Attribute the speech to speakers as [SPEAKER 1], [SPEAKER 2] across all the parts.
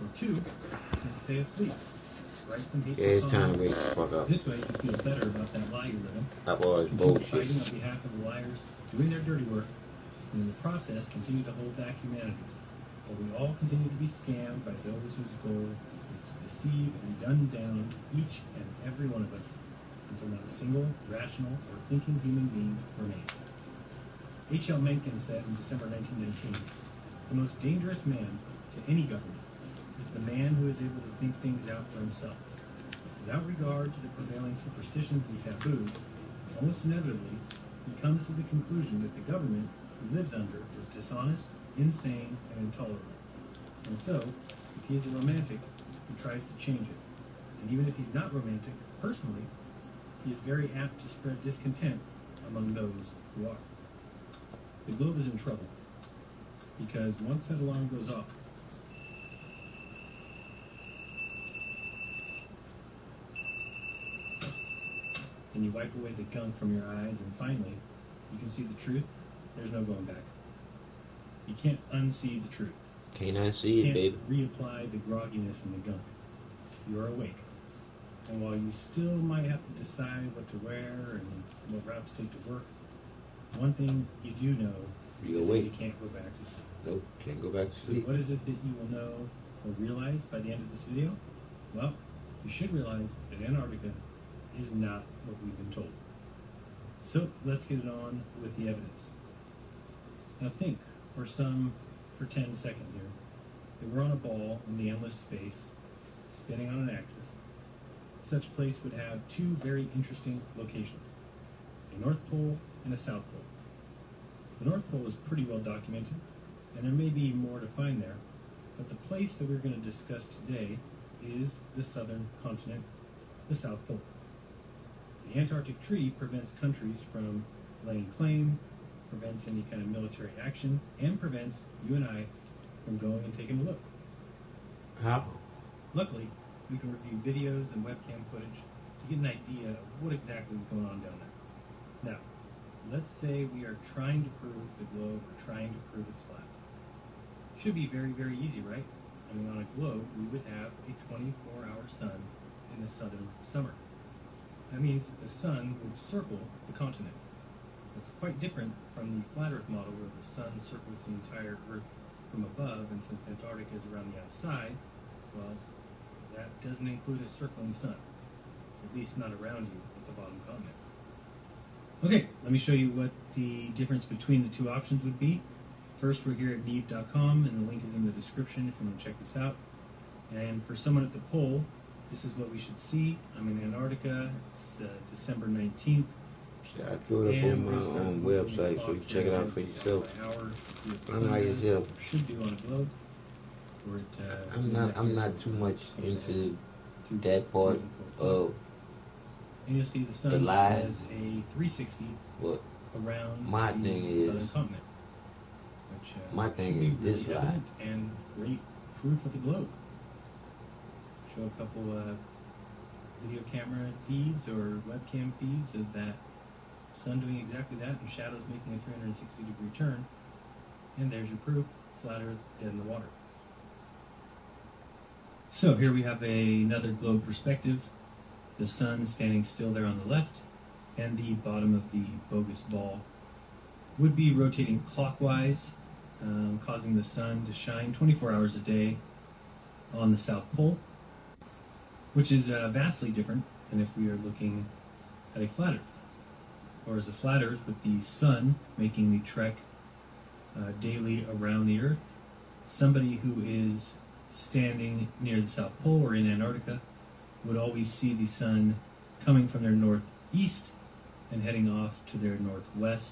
[SPEAKER 1] Or 2 is stay asleep. Write some hateful
[SPEAKER 2] it's time to
[SPEAKER 1] comments.
[SPEAKER 2] wake the fuck up.
[SPEAKER 1] This way you feel better about that lie you're living.
[SPEAKER 2] That was
[SPEAKER 1] Continue
[SPEAKER 2] bullshit.
[SPEAKER 1] fighting on behalf of the liars, doing their dirty work, and in the process continue to hold back humanity. But we all continue to be scammed by those whose goal is to deceive and dumb down each and every one of us until not a single rational or thinking human being remains. H.L. Mencken said in December 1919, the most dangerous man to any government is the man who is able to think things out for himself. Without regard to the prevailing superstitions and taboos, almost inevitably, he comes to the conclusion that the government he lives under is dishonest, insane, and intolerable. And so, if he is a romantic, he tries to change it. And even if he's not romantic, personally, he is very apt to spread discontent among those who are. The globe is in trouble, because once that alarm goes off, and you wipe away the gunk from your eyes, and finally, you can see the truth, there's no going back. You can't unsee the truth.
[SPEAKER 2] Can't unsee it, baby.
[SPEAKER 1] You can't reapply the grogginess and the gunk. You're awake. And while you still might have to decide what to wear and what route to take to work, one thing you do know
[SPEAKER 2] You're
[SPEAKER 1] is
[SPEAKER 2] awake.
[SPEAKER 1] that you can't go back to sleep.
[SPEAKER 2] Nope, can't go back to
[SPEAKER 1] So
[SPEAKER 2] sleep.
[SPEAKER 1] what is it that you will know or realize by the end of this video? Well, you should realize that Antarctica is not what we've been told. So let's get it on with the evidence. Now think, for some pretend second here, that we're on a ball in the endless space, spinning on an axis. Such place would have two very interesting locations, a North Pole and a South Pole. The North Pole is pretty well documented, and there may be more to find there, but the place that we're going to discuss today is the southern continent, the South Pole. The Antarctic Treaty prevents countries from laying claim, prevents any kind of military action, and prevents you and I from going and taking a look.
[SPEAKER 2] How?
[SPEAKER 1] Luckily, we can review videos and webcam footage to get an idea of what exactly is going on down there. Now, let's say we are trying to prove the globe or trying to prove it's flat. Should be very, very easy, right? I mean, on a globe, we would have a 24-hour sun in the southern summer. That means that the sun would circle the continent. It's quite different from the flat Earth model where the sun circles the entire Earth from above, and since Antarctica is around the outside, well, that doesn't include a circling sun, at least not around you at the bottom continent. Okay, let me show you what the difference between the two options would be. First, we're here at neve.com, and the link is in the description if you want to check this out. And for someone at the pole, this is what we should see. I'm in Antarctica. It's December 19th.
[SPEAKER 2] Yeah, I threw it up on my own website so you can check it out for yourself. I'm like yourself.
[SPEAKER 1] Should do on a globe.
[SPEAKER 2] I'm not too much into that part of
[SPEAKER 1] and you'll see the sun
[SPEAKER 2] the lies.
[SPEAKER 1] has a 360
[SPEAKER 2] But
[SPEAKER 1] around
[SPEAKER 2] my
[SPEAKER 1] the
[SPEAKER 2] thing is,
[SPEAKER 1] southern continent. Which,
[SPEAKER 2] my thing
[SPEAKER 1] should be
[SPEAKER 2] is this
[SPEAKER 1] really
[SPEAKER 2] lie.
[SPEAKER 1] evident and great proof of the globe. Show a couple video camera feeds or webcam feeds of that sun doing exactly that, and shadows making a 360-degree turn. And there's your proof: flat Earth, dead in the water. So here we have another globe perspective. The sun standing still there on the left, and the bottom of the bogus ball would be rotating clockwise, causing the sun to shine 24 hours a day on the South Pole, which is vastly different than if we are looking at a flat Earth, or as a flat Earth with the sun making the trek daily around the Earth. Somebody who is standing near the South Pole or in Antarctica would always see the sun coming from their northeast and heading off to their northwest,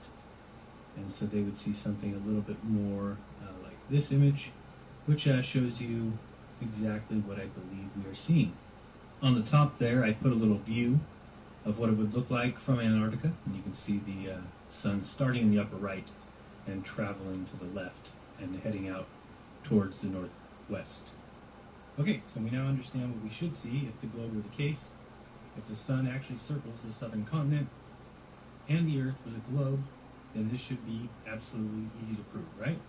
[SPEAKER 1] and so they would see something a little bit more like this image, which shows you exactly what I believe we are seeing. On the top there, I put a little view of what it would look like from Antarctica, and you can see the sun starting in the upper right and traveling to the left and heading out towards the northwest. Okay, so we now understand what we should see if the globe were the case. If the sun actually circles the southern continent and the Earth was a globe, then this should be absolutely easy to prove, right?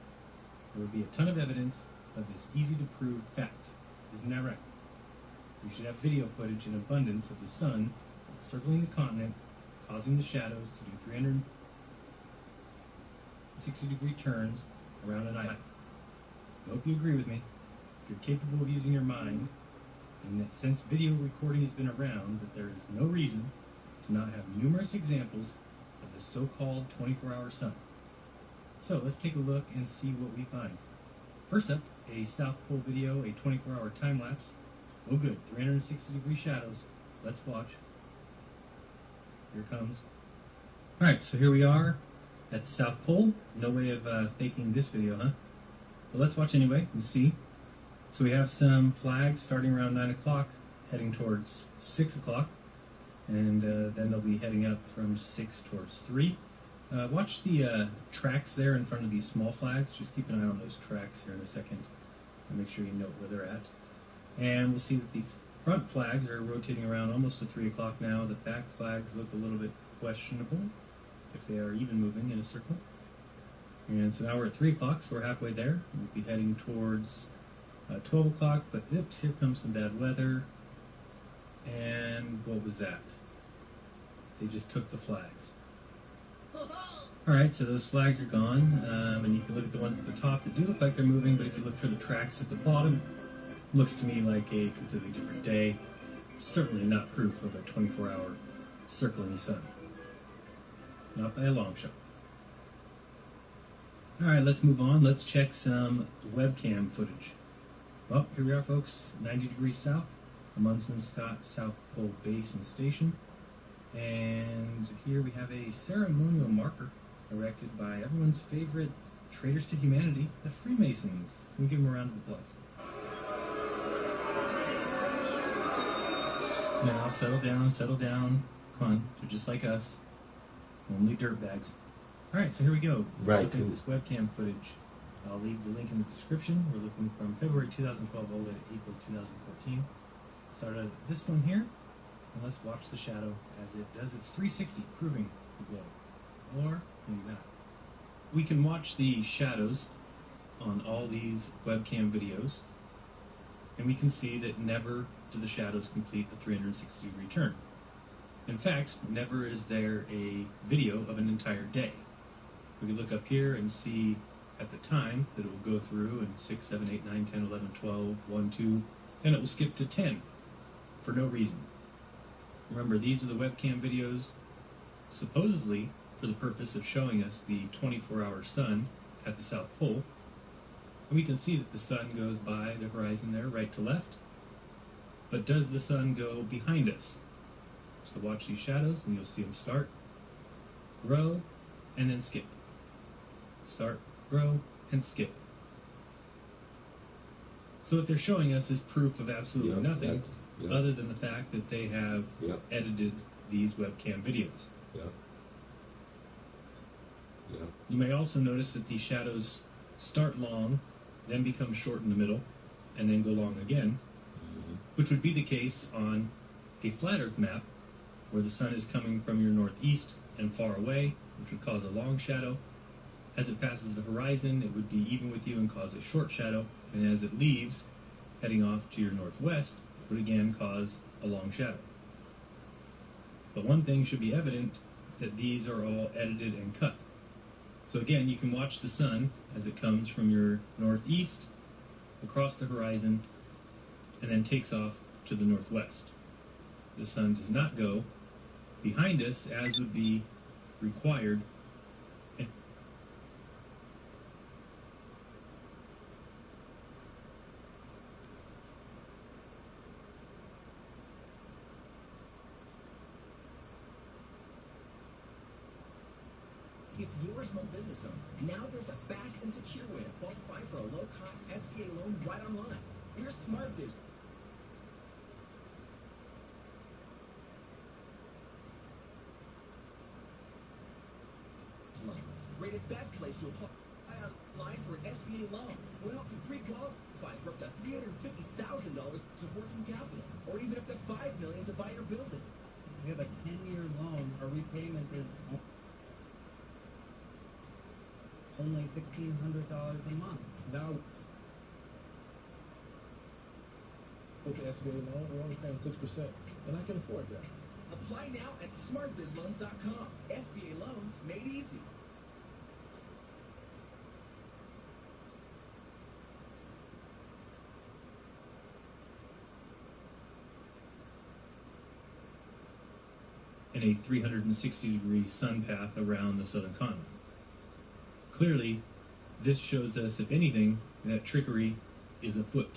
[SPEAKER 1] There would be a ton of evidence of this easy to prove fact. Iraq. We should have video footage in abundance of the sun circling the continent, causing the shadows to do 360-degree turns around an island. I hope you agree with me. If you're capable of using your mind, and that since video recording has been around, that there is no reason to not have numerous examples of the so-called 24-hour sun. So let's take a look and see what we find. First up, a South Pole video, a 24-hour time-lapse. Oh good, 360-degree shadows. Let's watch. Here it comes. Alright, so here we are at the South Pole. No way of faking this video, huh? But let's watch anyway and see. So we have some flags starting around 9 o'clock, heading towards 6 o'clock, and then they'll be heading up from 6 towards 3. Watch the tracks there in front of these small flags. Just keep an eye on those tracks here in a second and make sure you note where they're at. And we'll see that the front flags are rotating around almost to 3 o'clock now. The back flags look a little bit questionable, if they are even moving in a circle. And so now we're at 3 o'clock, so we're halfway there. We'll be heading towards 12 o'clock, but oops, here comes some bad weather. And what was that? They just took the flags. Alright, so those flags are gone, and you can look at the ones at the top that do look like they're moving, but if you look for the tracks at the bottom, it looks to me like a completely different day. Certainly not proof of a 24-hour circling sun. Not by a long shot. Alright, let's move on. Let's check some webcam footage. Well, here we are, folks, 90 degrees south, Amundsen Scott South Pole Base and Station. And here we have a ceremonial marker erected by everyone's favorite traitors to humanity, the Freemasons. Can we give them a round of applause? Now, settle down, settle down. Come on, they're just like us. Only dirtbags. Alright, so here we go.
[SPEAKER 2] Right.
[SPEAKER 1] Looking at this webcam footage. I'll leave the link in the description. We're looking from February 2012 all the way to April 2014. Started at this one here. And let's watch the shadow as it does its 360, proving the glow. Or maybe not. We can watch the shadows on all these webcam videos, and we can see that never do the shadows complete a 360-degree turn. In fact, never is there a video of an entire day. We can look up here and see at the time that it will go through in 6, 7, 8, 9, 10, 11, 12, 1, 2, and it will skip to 10 for no reason. Remember, these are the webcam videos supposedly for the purpose of showing us the 24-hour sun at the South Pole. And we can see that the sun goes by the horizon there, right to left. But does the sun go behind us? So watch these shadows, and you'll see them start, grow, and then skip. Start, grow, and skip. So what they're showing us is proof of absolutely nothing. Other than the fact that they have edited these webcam videos. You may also notice that these shadows start long, then become short in the middle, and then go long again, which would be the case on a flat Earth map, where the sun is coming from your northeast and far away, which would cause a long shadow. As it passes the horizon, it would be even with you and cause a short shadow, and as it leaves, heading off to your northwest, would again cause a long shadow. But one thing should be evident, that these are all edited and cut. So again, you can watch the sun as it comes from your northeast, across the horizon, and then takes off to the northwest. The sun does not go behind us, as would be required.
[SPEAKER 3] If you're a small business owner, now there's a fast and secure way to qualify for a low-cost SBA loan right online. We're Smart Business Loans, rated best place to apply online for an SBA loan. We'll help you pre-qualify for up to $350,000 of working capital, or even up to $5 million to buy your building.
[SPEAKER 4] We have a 10-year loan. Our repayment is only $1,600 a month.
[SPEAKER 3] Now,
[SPEAKER 5] with the SBA loan, we're only paying 6%, and I can afford that.
[SPEAKER 3] Apply now at smartbizloans.com. SBA loans made easy.
[SPEAKER 1] And a 360-degree sun path around the southern continent. Clearly, this shows us, if anything, that trickery is afoot.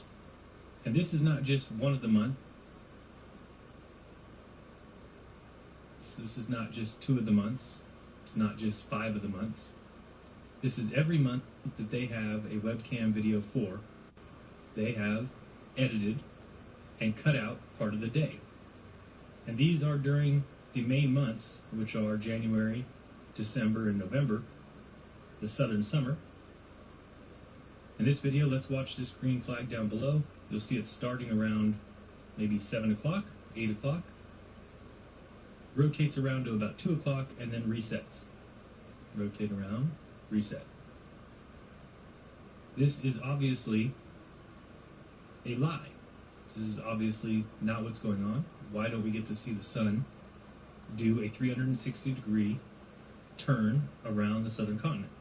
[SPEAKER 1] And this is not just one of the month. This is not just 2 of the months. It's not just 5 of the months. This is every month that they have a webcam video for. They have edited and cut out part of the day. And these are during the main months, which are January, December, and November, the southern summer. In this video, let's watch this green flag down below. You'll see it starting around maybe 7 o'clock, 8 o'clock, rotates around to about 2 o'clock, and then resets. Rotate around, reset. This is obviously a lie. This is obviously not what's going on. Why don't we get to see the sun do a 360-degree turn around the southern continent?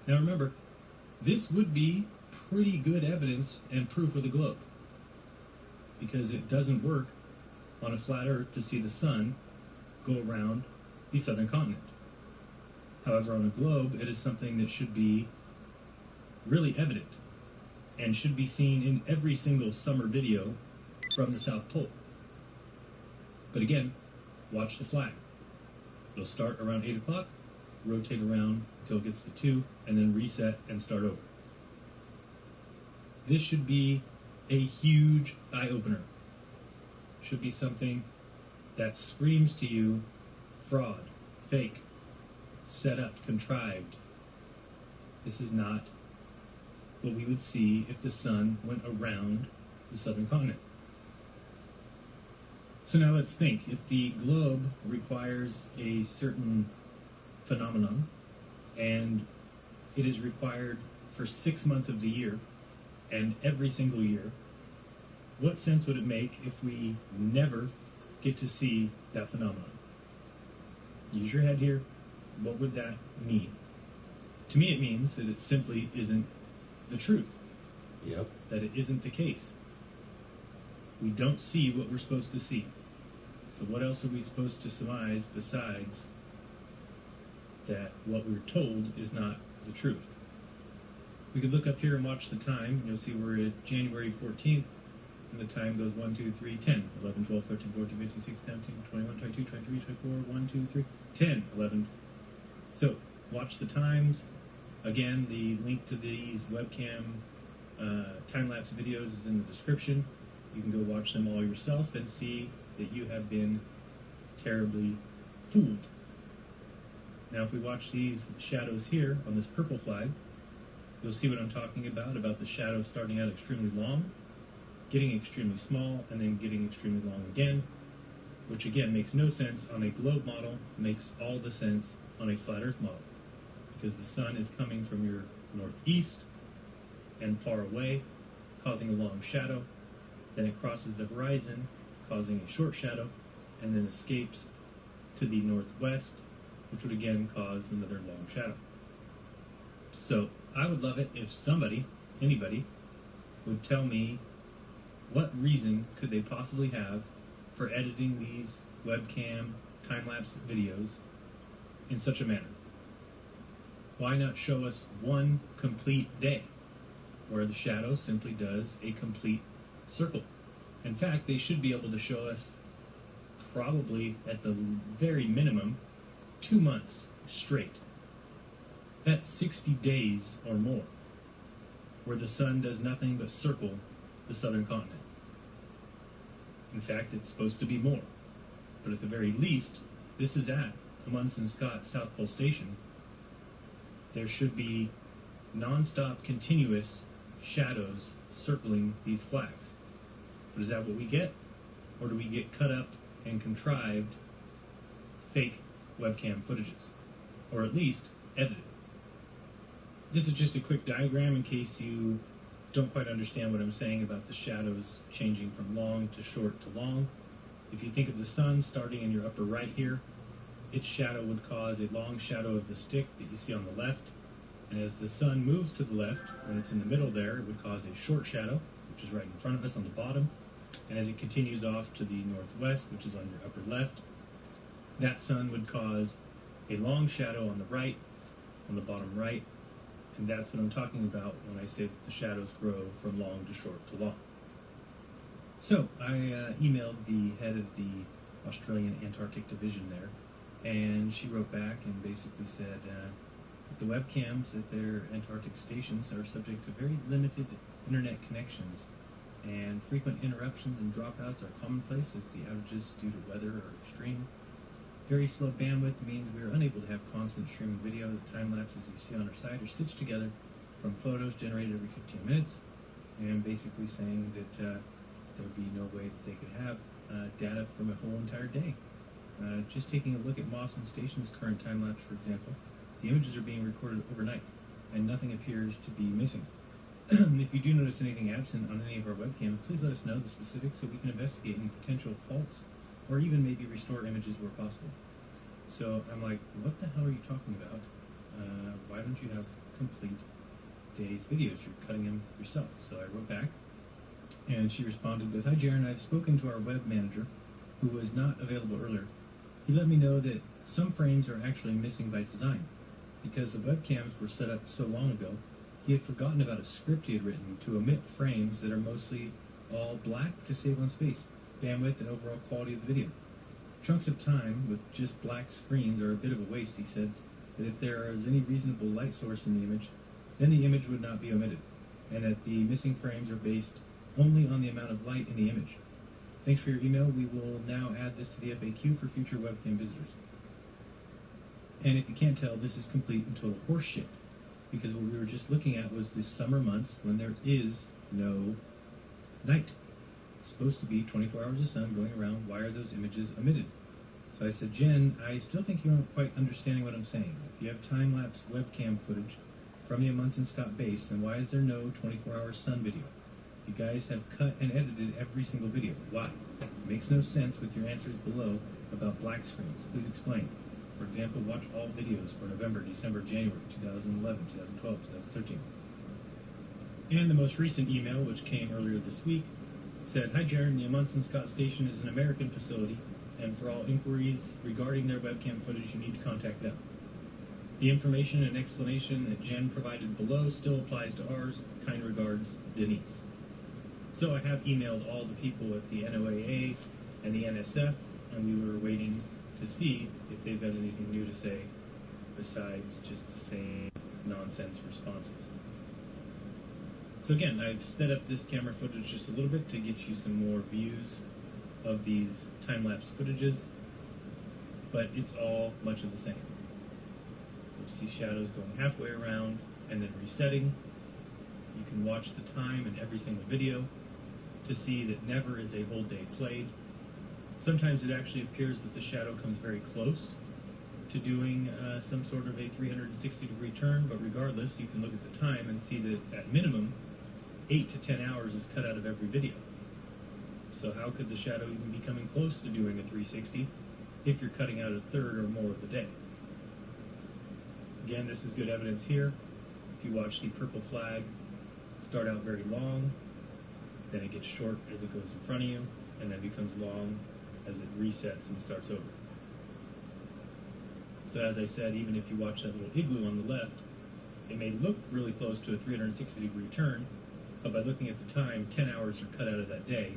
[SPEAKER 1] Now remember, this would be pretty good evidence and proof of the globe, because it doesn't work on a flat earth to see the sun go around the southern continent. However, on a globe, it is something that should be really evident and should be seen in every single summer video from the South Pole. But again, watch the flag. It'll start around 8 o'clock, rotate around until it gets to 2, and then reset and start over. This should be a huge eye-opener. Should be something that screams to you fraud, fake, set up, contrived. This is not what we would see if the sun went around the southern continent. So now let's think. If the globe requires a certain phenomenon, and it is required for 6 months of the year, and every single year, what sense would it make if we never get to see that phenomenon? Use your head here. What would that mean? To me, it means that it simply isn't the truth.
[SPEAKER 2] Yep.
[SPEAKER 1] That it isn't the case. We don't see what we're supposed to see. So what else are we supposed to surmise besides that what we're told is not the truth? We could look up here and watch the time. You'll see we're at January 14th, and the time goes 1, 2, 3, 10, 11, 12, 13, 14, 15, 16, 17, 21, 22, 23, 24, 1, 2, 3, 10, 11. So watch the times. Again, the link to these webcam time-lapse videos is in the description. You can go watch them all yourself and see that you have been terribly fooled. Now, if we watch these shadows here on this purple flag, you'll see what I'm talking about the shadows starting out extremely long, getting extremely small, and then getting extremely long again, which again makes no sense on a globe model, makes all the sense on a flat earth model, because the sun is coming from your northeast and far away, causing a long shadow, then it crosses the horizon, causing a short shadow, and then escapes to the northwest, which would again cause another long shadow. So I would love it if somebody, anybody, would tell me what reason could they possibly have for editing these webcam time-lapse videos in such a manner. Why not show us one complete day where the shadow simply does a complete circle? In fact, they should be able to show us probably at the very minimum 2 months straight. That's 60 days or more where the sun does nothing but circle the southern continent. In fact, it's supposed to be more. But at the very least, this is at Amundsen Scott South Pole Station. There should be non-stop continuous shadows circling these flags. But is that what we get? Or do we get cut up and contrived fake webcam footages? Or at least edited? This is just a quick diagram in case you don't quite understand what I'm saying about the shadows changing from long to short to long. If you think of the sun starting in your upper right here, its shadow would cause a long shadow of the stick that you see on the left. And as the sun moves to the left, when it's in the middle there, it would cause a short shadow, which is right in front of us on the bottom. And as it continues off to the northwest, which is on your upper left, that sun would cause a long shadow on the right, on the bottom right. And that's what I'm talking about when I say that the shadows grow from long to short to long. So I emailed the head of the Australian Antarctic Division there, and she wrote back and basically said that the webcams at their Antarctic stations are subject to very limited internet connections, and frequent interruptions and dropouts are commonplace as the outages due to weather are extreme. Very slow bandwidth means we are unable to have constant streaming video. The time lapses you see on our site are stitched together from photos generated every 15 minutes, and basically saying that there would be no way that they could have data from a whole entire day. Just taking a look at Mawson Station's current time lapse, for example, the images are being recorded overnight, and nothing appears to be missing. If you do notice anything absent on any of our webcams, please let us know the specifics so we can investigate any potential faults, or even maybe restore images where possible. So I'm like, what the hell are you talking about? Why don't you have complete day's videos? You're cutting them yourself. So I wrote back, and she responded with, "Hi Jaron, I've spoken to our web manager, who was not available earlier. He let me know that some frames are actually missing by design. Because the webcams were set up so long ago, he had forgotten about a script he had written to omit frames that are mostly all black to save on space, bandwidth, and overall quality of the video. Chunks of time with just black screens are a bit of a waste," he said, "that if there is any reasonable light source in the image, then the image would not be omitted, and that the missing frames are based only on the amount of light in the image. Thanks for your email. We will now add this to the FAQ for future webcam visitors." And if you can't tell, this is complete and total horseshit, because what we were just looking at was the summer months when there is no night. It's supposed to be 24 hours of sun going around. Why are those images omitted? So I said, "Jen, I still think you aren't quite understanding what I'm saying. If you have time-lapse webcam footage from the Amundsen Scott base, then why is there no 24-hour sun video? You guys have cut and edited every single video. Why? It makes no sense with your answers below about black screens. Please explain. For example, watch all videos for November, December, January, 2011, 2012, 2013. And the most recent email, which came earlier this week, said, "Hi Jaron, the Amundsen Scott Station is an American facility, and for all inquiries regarding their webcam footage, you need to contact them. The information and explanation that Jen provided below still applies to ours. Kind regards, Denise." So I have emailed all the people at the NOAA and the NSF, and we were waiting to see if they've got anything new to say besides just the same nonsense responses. So again, I've sped up this camera footage just a little bit to get you some more views of these time-lapse footages, but it's all much of the same. You'll see shadows going halfway around and then resetting. You can watch the time in every single video to see that never is a whole day played. Sometimes it actually appears that the shadow comes very close to doing some sort of a 360-degree turn, but regardless, you can look at the time and see that at minimum, 8 to 10 hours is cut out of every video. So how could the shadow even be coming close to doing a 360 if you're cutting out a third or more of the day? Again, this is good evidence here. If you watch the purple flag start out very long, then it gets short as it goes in front of you, and then becomes long as it resets and starts over. So as I said, even if you watch that little igloo on the left, it may look really close to a 360-degree turn, but by looking at the time, 10 hours are cut out of that day.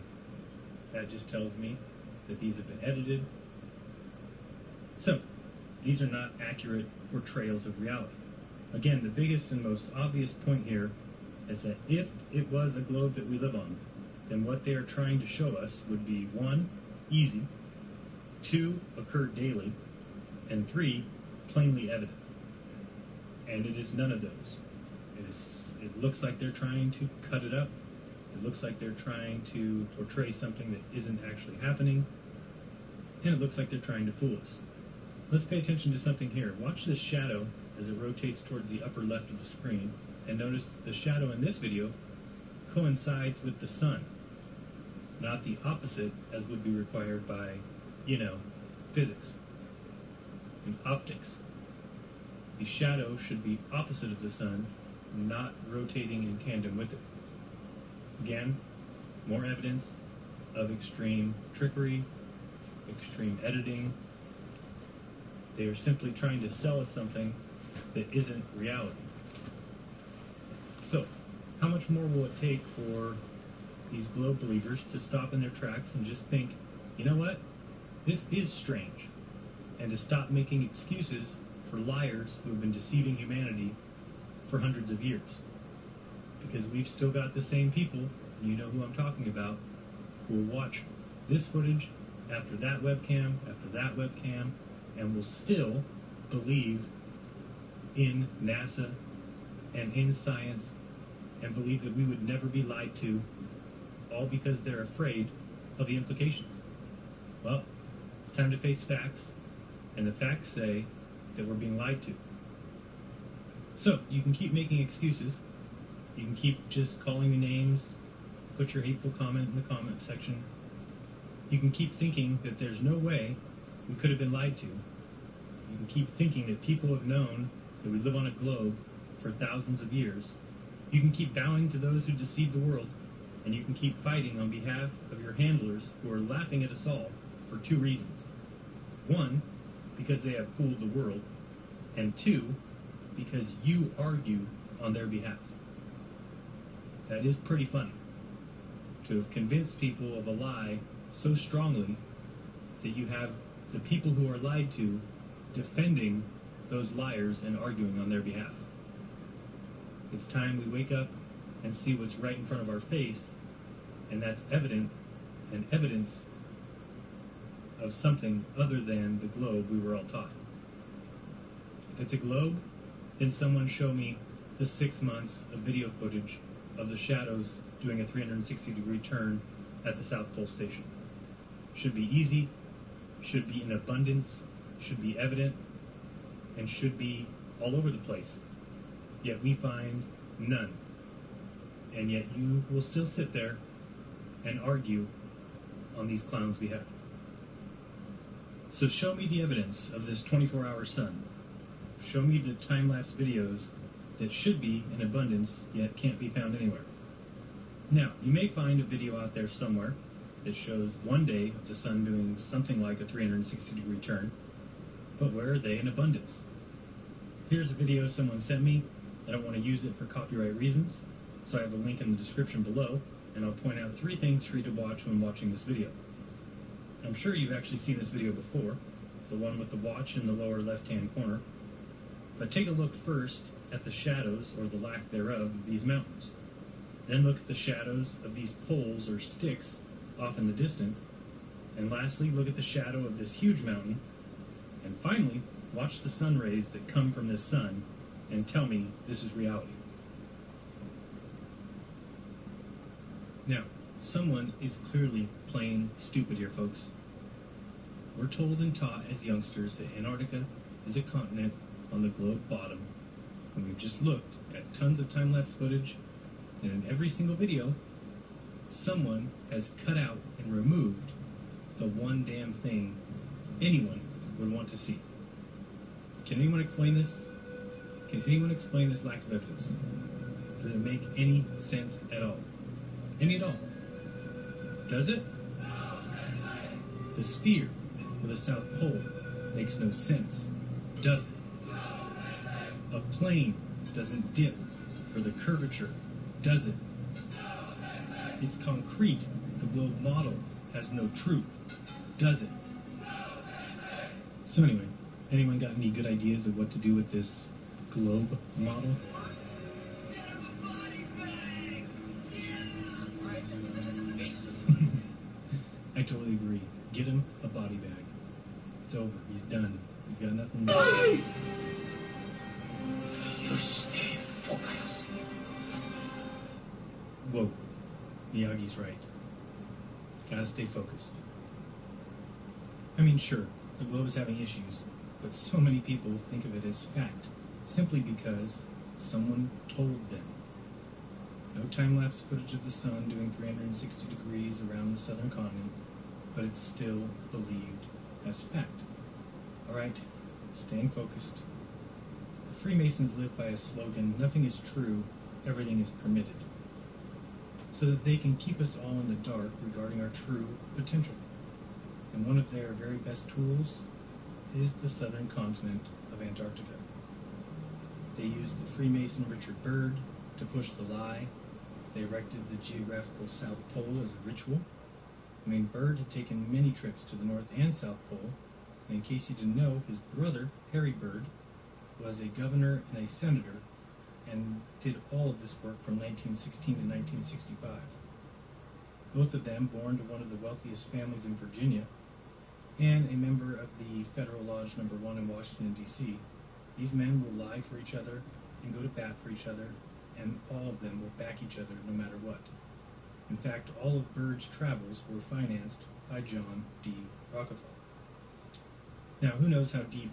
[SPEAKER 1] That just tells me that these have been edited. So, these are not accurate portrayals of reality. Again, the biggest and most obvious point here is that if it was a globe that we live on, then what they are trying to show us would be 1, easy, 2, occurred daily, and 3, plainly evident. And it is none of those. It looks like they're trying to cut it up. It looks like they're trying to portray something that isn't actually happening. And it looks like they're trying to fool us. Let's pay attention to something here. Watch this shadow as it rotates towards the upper left of the screen, and notice the shadow in this video coincides with the sun, not the opposite as would be required by, physics and optics. The shadow should be opposite of the sun, not rotating in tandem with it. Again, more evidence of extreme trickery, extreme editing. They are simply trying to sell us something that isn't reality. So, how much more will it take for these globe believers to stop in their tracks and just think, you know what, this is strange, and to stop making excuses for liars who have been deceiving humanity for hundreds of years? Because we've still got the same people, and you know who I'm talking about, who will watch this footage after that webcam, and will still believe in NASA and in science and believe that we would never be lied to, all because they're afraid of the implications. Well, it's time to face facts, and the facts say that we're being lied to. So, you can keep making excuses. You can keep just calling me names, put your hateful comment in the comment section. You can keep thinking that there's no way we could have been lied to. You can keep thinking that people have known that we live on a globe for thousands of years. You can keep bowing to those who deceive the world, and you can keep fighting on behalf of your handlers who are laughing at us all for two reasons. One, because they have fooled the world, and two, because you argue on their behalf. That is pretty funny, to have convinced people of a lie so strongly that you have the people who are lied to defending those liars and arguing on their behalf. It's time we wake up and see what's right in front of our face, and that's evident and evidence of something other than the globe we were all taught. If it's a globe, then someone show me the 6 months of video footage of the shadows doing a 360-degree turn at the South Pole Station. Should be easy, should be in abundance, should be evident, and should be all over the place. Yet we find none. And yet you will still sit there and argue on these clowns' behalf. So show me the evidence of this 24-hour sun. Show me the time-lapse videos that should be in abundance, yet can't be found anywhere. Now, you may find a video out there somewhere that shows one day of the sun doing something like a 360-degree turn, but where are they in abundance? Here's a video someone sent me. I don't want to use it for copyright reasons, so I have a link in the description below, and I'll point out 3 things for you to watch when watching this video. I'm sure you've actually seen this video before, the one with the watch in the lower left-hand corner. But take a look first at the shadows, or the lack thereof, of these mountains. Then look at the shadows of these poles or sticks off in the distance. And lastly, look at the shadow of this huge mountain. And finally, watch the sun rays that come from this sun and tell me this is reality. Now, someone is clearly playing stupid here, folks. We're told and taught as youngsters that Antarctica is a continent on the globe bottom, and we've just looked at tons of time-lapse footage, and in every single video, someone has cut out and removed the one damn thing anyone would want to see. Can anyone explain this? Can anyone explain this lack of evidence? Does it make any sense at all? Any at all? Does it? The sphere with a South Pole makes no sense, does it? A plane doesn't dip for the curvature, does it? It's concrete. The globe model has no truth, does it? So anyway, anyone got any good ideas of what to do with this globe model? I totally agree. Get him a body bag. It's over. He's done. He's got nothing to do.
[SPEAKER 2] Stay focused.
[SPEAKER 1] Whoa. Miyagi's right. Gotta stay focused. I mean, sure, the globe is having issues, but so many people think of it as fact, simply because someone told them. No time-lapse footage of the sun doing 360 degrees around the southern continent, but it's still believed as fact. Alright, staying focused. The Freemasons live by a slogan, nothing is true, everything is permitted, so that they can keep us all in the dark regarding our true potential. And one of their very best tools is the southern continent of Antarctica. They used the Freemason Richard Byrd to push the lie. They erected the geographical South Pole as a ritual. I mean, Byrd had taken many trips to the North and South Pole, and in case you didn't know, his brother, Harry Byrd, was a governor and a senator, and did all of this work from 1916 to 1965. Both of them born to one of the wealthiest families in Virginia, and a member of the Federal Lodge No. 1 in Washington, D.C. These men will lie for each other and go to bat for each other, and all of them will back each other no matter what. In fact, all of Byrd's travels were financed by John D. Rockefeller. Now, who knows how deep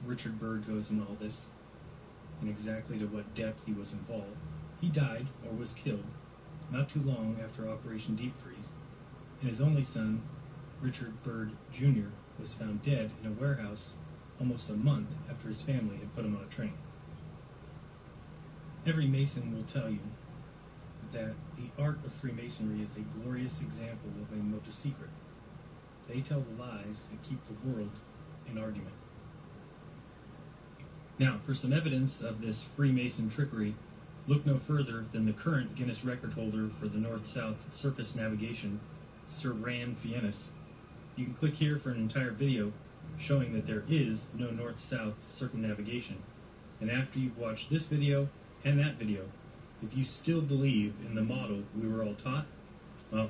[SPEAKER 1] Richard Byrd goes in all this, and exactly to what depth he was involved. He died, or was killed, not too long after Operation Deep Freeze, and his only son, Richard Byrd Jr., was found dead in a warehouse almost a month after his family had put him on a train. Every Mason will tell you that the art of Freemasonry is a glorious example of a motu secret. They tell the lies that keep the world in argument. Now, for some evidence of this Freemason trickery, look no further than the current Guinness record holder for the North-South surface navigation, Sir Rand Fiennes. You can click here for an entire video showing that there is no north-south circumnavigation. And after you've watched this video and that video, if you still believe in the model we were all taught, well,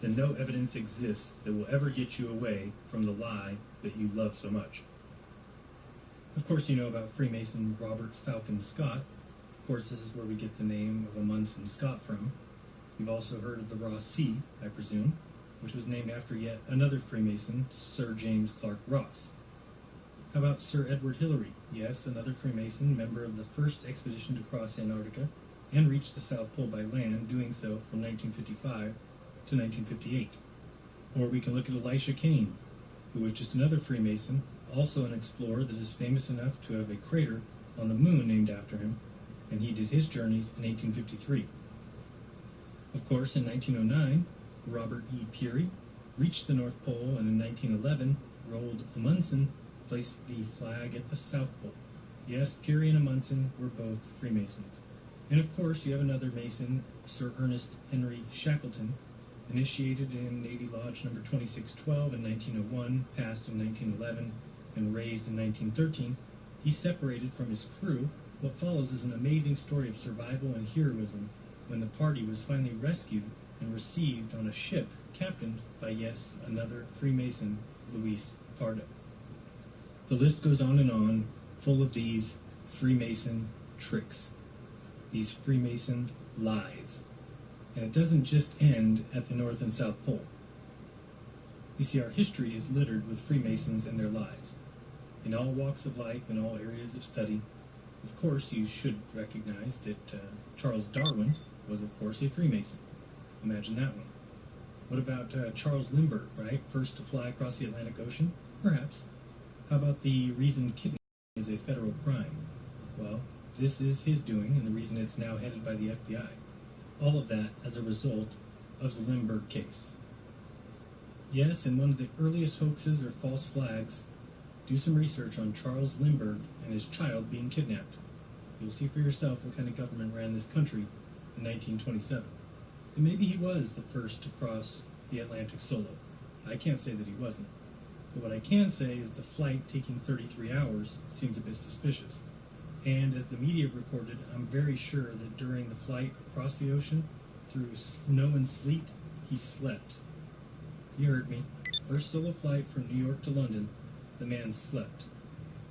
[SPEAKER 1] then no evidence exists that will ever get you away from the lie that you love so much. Of course, you know about Freemason Robert Falcon Scott. Of course, this is where we get the name of Amundsen Scott from. You've also heard of the Ross Sea, I presume, which was named after yet another Freemason, Sir James Clark Ross. How about Sir Edward Hillary? Yes, another Freemason, member of the first expedition to cross Antarctica and reach the South Pole by land, doing so from 1955 to 1958. Or we can look at Elisha Kane, who was just another Freemason, also an explorer that is famous enough to have a crater on the moon named after him, and he did his journeys in 1853. Of course, in 1909, Robert E. Peary reached the North Pole, and in 1911, Roald Amundsen placed the flag at the South Pole. Yes, Peary and Amundsen were both Freemasons. And of course, you have another Mason, Sir Ernest Henry Shackleton, initiated in Navy Lodge number 2612 in 1901, passed in 1911, and raised in 1913. He separated from his crew. What follows is an amazing story of survival and heroism when the party was finally rescued and received on a ship captained by, yes, another Freemason, Luis Pardo. The list goes on, full of these Freemason tricks, these Freemason lies. And it doesn't just end at the North and South Pole. You see, our history is littered with Freemasons and their lies. In all walks of life, in all areas of study, of course, you should recognize that Charles Darwin was, of course, a Freemason. Imagine that one. What about Charles Lindbergh, right? First to fly across the Atlantic Ocean? Perhaps. How about the reason kidnapping is a federal crime? Well, this is his doing, and the reason it's now headed by the FBI. All of that as a result of the Lindbergh case. Yes, in one of the earliest hoaxes or false flags, do some research on Charles Lindbergh and his child being kidnapped. You'll see for yourself what kind of government ran this country in 1927. And maybe he was the first to cross the Atlantic solo. I can't say that he wasn't. But what I can say is the flight taking 33 hours seems a bit suspicious. And as the media reported, I'm very sure that during the flight across the ocean, through snow and sleet, he slept. You heard me. First solo flight from New York to London, the man slept.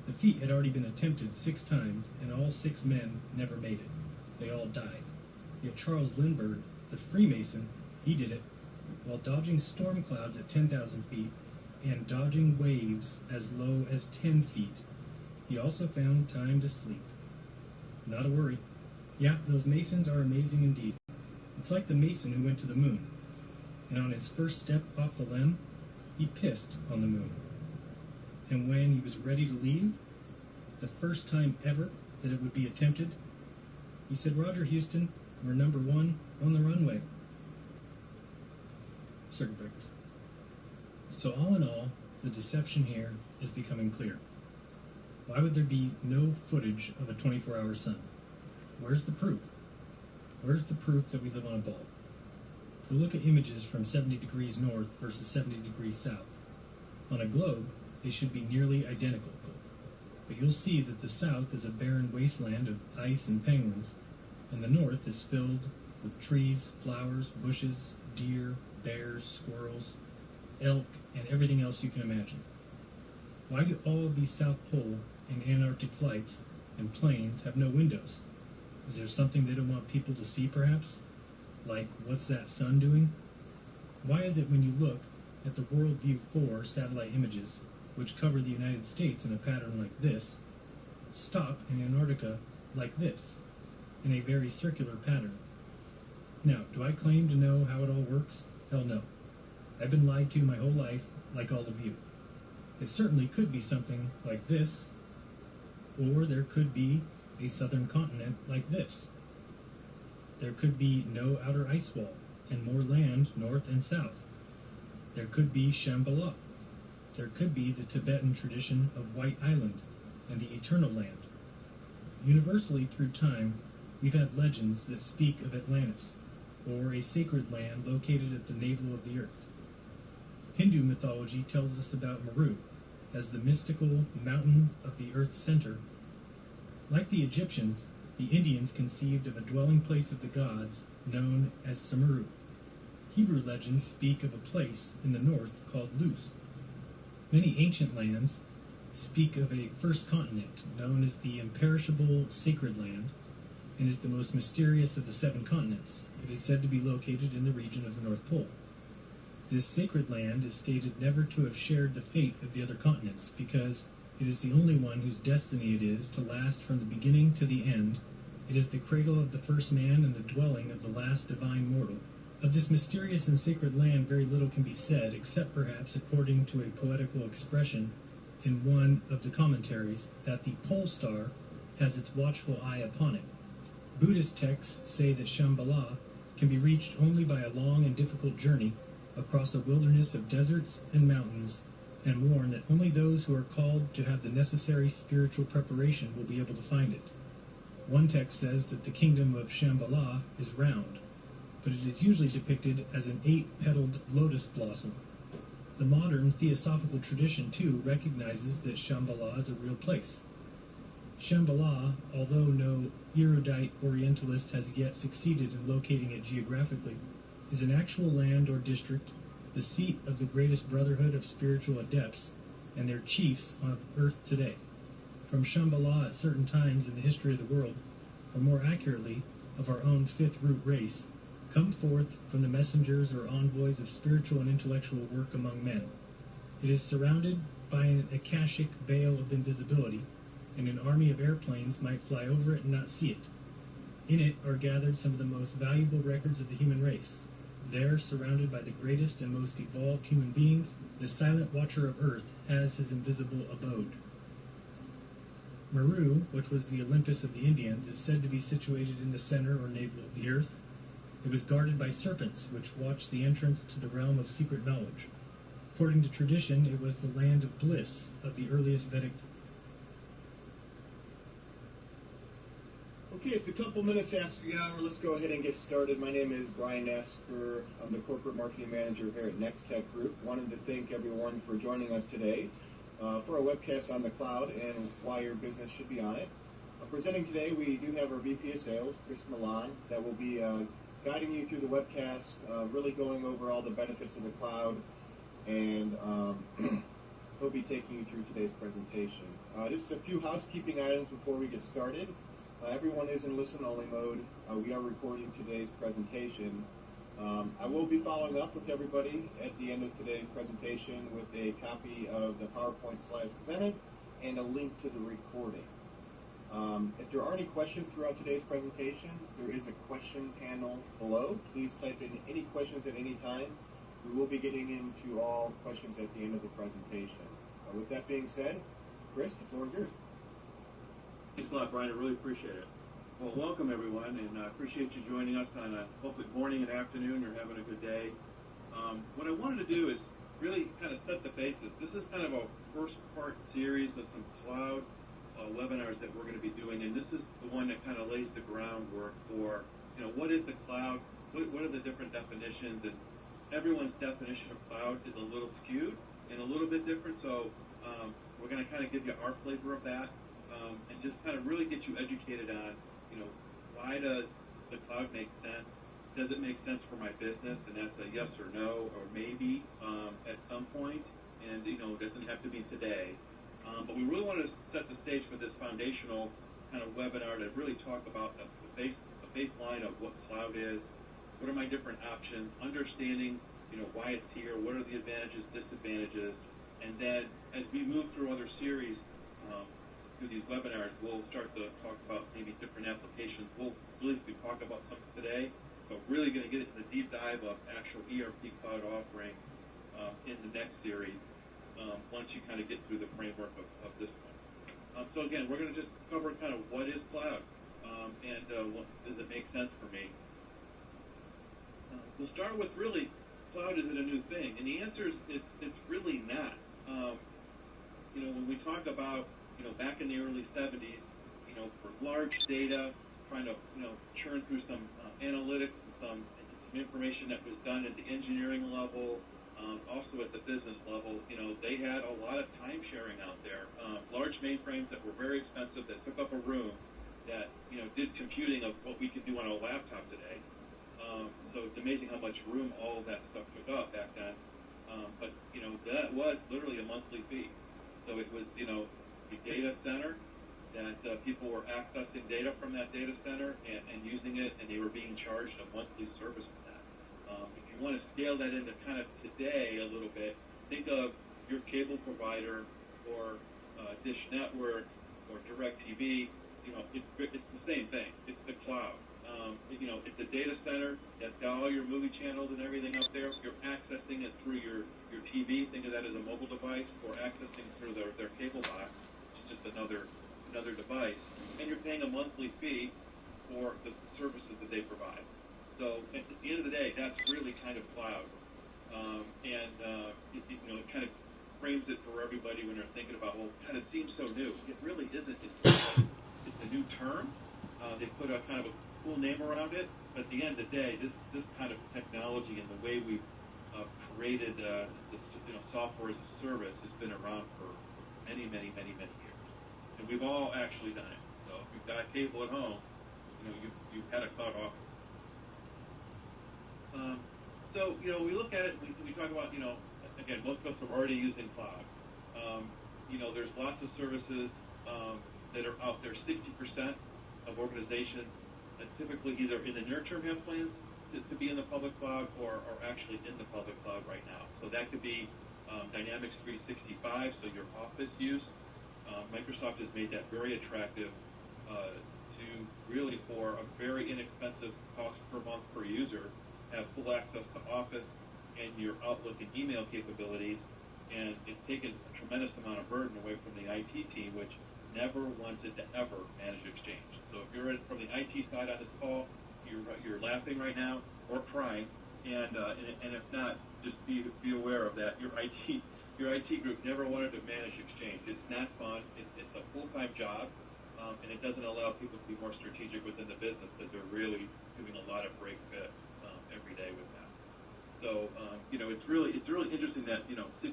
[SPEAKER 1] The feat had already been attempted 6 times, and all 6 men never made it. They all died. Yet Charles Lindbergh, the Freemason, he did it while dodging storm clouds at 10,000 feet and dodging waves as low as 10 feet. He also found time to sleep. Not a worry. Yeah, those Masons are amazing indeed. It's like the mason who went to the moon, and on his first step off the limb, he pissed on the moon. And when he was ready to leave, the first time ever that it would be attempted, he said, "Roger, Houston, we're number 1 on the runway." Circuit breakers. So all in all, the deception here is becoming clear. Why would there be no footage of a 24-hour sun? Where's the proof? Where's the proof that we live on a ball? Go look at images from 70 degrees north versus 70 degrees south. On a globe, they should be nearly identical. But you'll see that the south is a barren wasteland of ice and penguins, and the north is filled with trees, flowers, bushes, deer, bears, squirrels, elk, and everything else you can imagine. Why do all of these South Pole and Antarctic flights and planes have no windows? Is there something they don't want people to see, perhaps? Like, what's that sun doing? Why is it when you look at the WorldView 4 satellite images, which cover the United States in a pattern like this, stop in Antarctica like this, in a very circular pattern? Now, do I claim to know how it all works? Hell no. I've been lied to my whole life, like all of you. It certainly could be something like this, or there could be a southern continent like this. There could be no outer ice wall, and more land north and south. There could be Shambhala. There could be the Tibetan tradition of White Island and the Eternal Land. Universally through time, we've had legends that speak of Atlantis, or a sacred land located at the navel of the earth. Hindu mythology tells us about Meru as the mystical mountain of the earth's center. Like the Egyptians, the Indians conceived of a dwelling place of the gods known as Samuru. Hebrew legends speak of a place in the north called Luz. Many ancient lands speak of a first continent known as the imperishable sacred land, and is the most mysterious of the 7 continents. It is said to be located in the region of the North Pole. This sacred land is stated never to have shared the fate of the other continents, because it is the only one whose destiny it is to last from the beginning to the end. It is the cradle of the first man and the dwelling of the last divine mortal. Of this mysterious and sacred land very little can be said, except perhaps according to a poetical expression in one of the commentaries, that the pole star has its watchful eye upon it. Buddhist texts say that Shambhala can be reached only by a long and difficult journey across a wilderness of deserts and mountains, and warn that only those who are called to have the necessary spiritual preparation will be able to find it. One text says that the kingdom of Shambhala is round, but it is usually depicted as an 8-petaled lotus blossom. The modern theosophical tradition, too, recognizes that Shambhala is a real place. Shambhala, although no erudite Orientalist has yet succeeded in locating it geographically, is an actual land or district, the seat of the greatest brotherhood of spiritual adepts and their chiefs on earth today. From Shambhala at certain times in the history of the world, or more accurately, of our own fifth root race, come forth from the messengers or envoys of spiritual and intellectual work among men. It is surrounded by an akashic veil of invisibility, and an army of airplanes might fly over it and not see it. In it are gathered some of the most valuable records of the human race. There, surrounded by the greatest and most evolved human beings, the silent watcher of earth has his invisible abode. Meru, which was the Olympus of the Indians, is said to be situated in the center or navel of the earth. It was guarded by serpents, which watched the entrance to the realm of secret knowledge. According to tradition, it was the land of bliss of the earliest Vedic.
[SPEAKER 6] Okay, it's a couple minutes after the hour. Let's go ahead and get started. My name is Brian Nasker. I'm the Corporate Marketing Manager here at Next Tech Group. Wanted to thank everyone for joining us today for our webcast on the cloud and why your business should be on it. Presenting today, we do have our VP of Sales, Chris Milan, that will be guiding you through the webcast, really going over all the benefits of the cloud, and he'll be taking you through today's presentation. Just a few housekeeping items before we get started. Everyone is in listen-only mode. We are recording today's presentation. I will be following up with everybody at the end of today's presentation with a copy of the PowerPoint slides presented and a link to the recording. If there are any questions throughout today's presentation, there is a question panel below. Please type in any questions at any time. We will be getting into all questions at the end of the presentation. With that being said, Chris, the floor is yours.
[SPEAKER 7] Thanks a lot, Brian. I really appreciate it. Well, welcome, everyone, and I appreciate you joining us on a hopefully morning and afternoon. You're having a good day. What I wanted to do is really kind of set the basis. This is kind of a first-part series of some cloud webinars that we're going to be doing, and this is the one that kind of lays the groundwork for, what is the cloud, what are the different definitions, and everyone's definition of cloud is a little skewed and a little bit different, so we're going to kind of give you our flavor of that and just kind of really get you educated on, why does the cloud make sense? Does it make sense for my business? And that's a yes or no or maybe at some point, and, it doesn't have to be today. But we really want to set the stage for this foundational kind of webinar to really talk about the baseline of what cloud is, what are my different options, understanding, why it's here, what are the advantages, disadvantages, and then as we move through other series through these webinars, we'll start to talk about maybe different applications. We'll really be talking about some today, but really going to get into the deep dive of actual ERP cloud offering in the next series once you kind of get through the framework of this one. So again, we're going to just cover kind of what is cloud and what does it make sense for me. We'll start with really, cloud is it a new thing? And the answer is it's really not. When we talk about, back in the early 70s, for large data, trying to, churn through some analytics and some information that was done at the engineering level, also at the business level, they had a lot of time sharing out there. Large mainframes that were very expensive, that took up a room, that, did computing of what we could do on a laptop today. So it's amazing how much room all of that stuff took up back then. But, that was literally a monthly fee. So it was, the data center that people were accessing data from that data center and using it, and they were being charged a monthly service for that. If you want to scale that into kind of today a little bit, think of your cable provider or Dish Network or DirecTV. It's the same thing. It's the cloud. It's a data center that's got all your movie channels and everything up there. You're accessing it through your TV. Think of that as a mobile device, or accessing through their cable box, which is just another device. And you're paying a monthly fee for the services that they provide. So at the end of the day, that's really kind of cloud. It kind of frames it for everybody when they're thinking about, well, it kind of seems so new. It really isn't. It's a new term. They put a kind of a cool name around it, but at the end of the day, this kind of technology and the way we've created this software as a service has been around for many, many, many, many years, and we've all actually done it. So if you've got cable at home, you've had a cloud offering. So we look at it. We talk about again, most of us are already using cloud. There's lots of services that are out there. 60% of organizations typically either in the near term have plans to be in the public cloud or are actually in the public cloud right now. So that could be Dynamics 365, so your office use. Microsoft has made that very attractive to really, for a very inexpensive cost per month per user, have full access to Office and your Outlook and email capabilities, and it's taken a tremendous amount of burden away from the IT team, which never wanted to ever manage Exchange. So if you're from the IT side on this call, you're laughing right now or crying, and if not, just be aware of that. Your IT group never wanted to manage Exchange. It's not fun. It's a full-time job, and it doesn't allow people to be more strategic within the business, because they're really doing a lot of break fix every day with that. So it's really interesting that 60%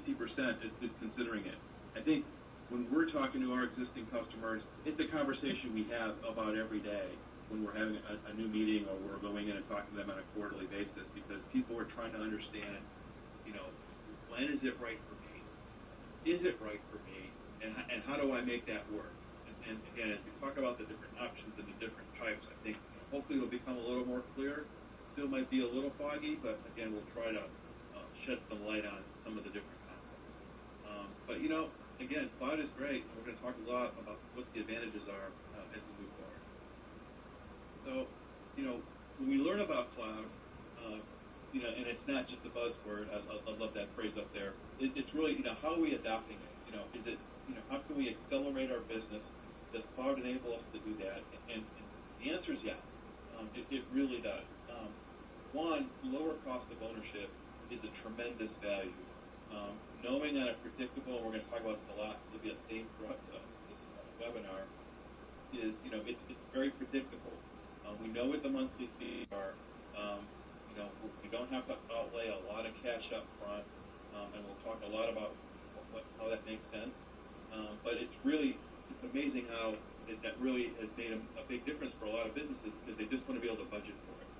[SPEAKER 7] is considering it. I think when we're talking to our existing customers, it's a conversation we have about every day when we're having a new meeting, or we're going in and talking to them on a quarterly basis, because people are trying to understand, when is it right for me? Is it right for me? And how do I make that work? And again, as we talk about the different options and the different types, I think hopefully it'll become a little more clear. Still might be a little foggy, but again, we'll try to shed some light on some of the different concepts. But again, cloud is great. We're going to talk a lot about what the advantages are as we move forward. So, when we learn about cloud, and it's not just a buzzword. I love that phrase up there. It's really, how are we adopting it? Is it, how can we accelerate our business? Does cloud enable us to do that? And the answer is yes. It really does. One, lower cost of ownership is a tremendous value. Knowing on a predictable, and we're going to talk about this a lot, it'll be a theme throughout this webinar, is, it's very predictable. We know what the monthly fees are. We don't have to outlay a lot of cash up front, and we'll talk a lot about how that makes sense. But it's amazing how that really has made a big difference for a lot of businesses because they just want to be able to budget for it.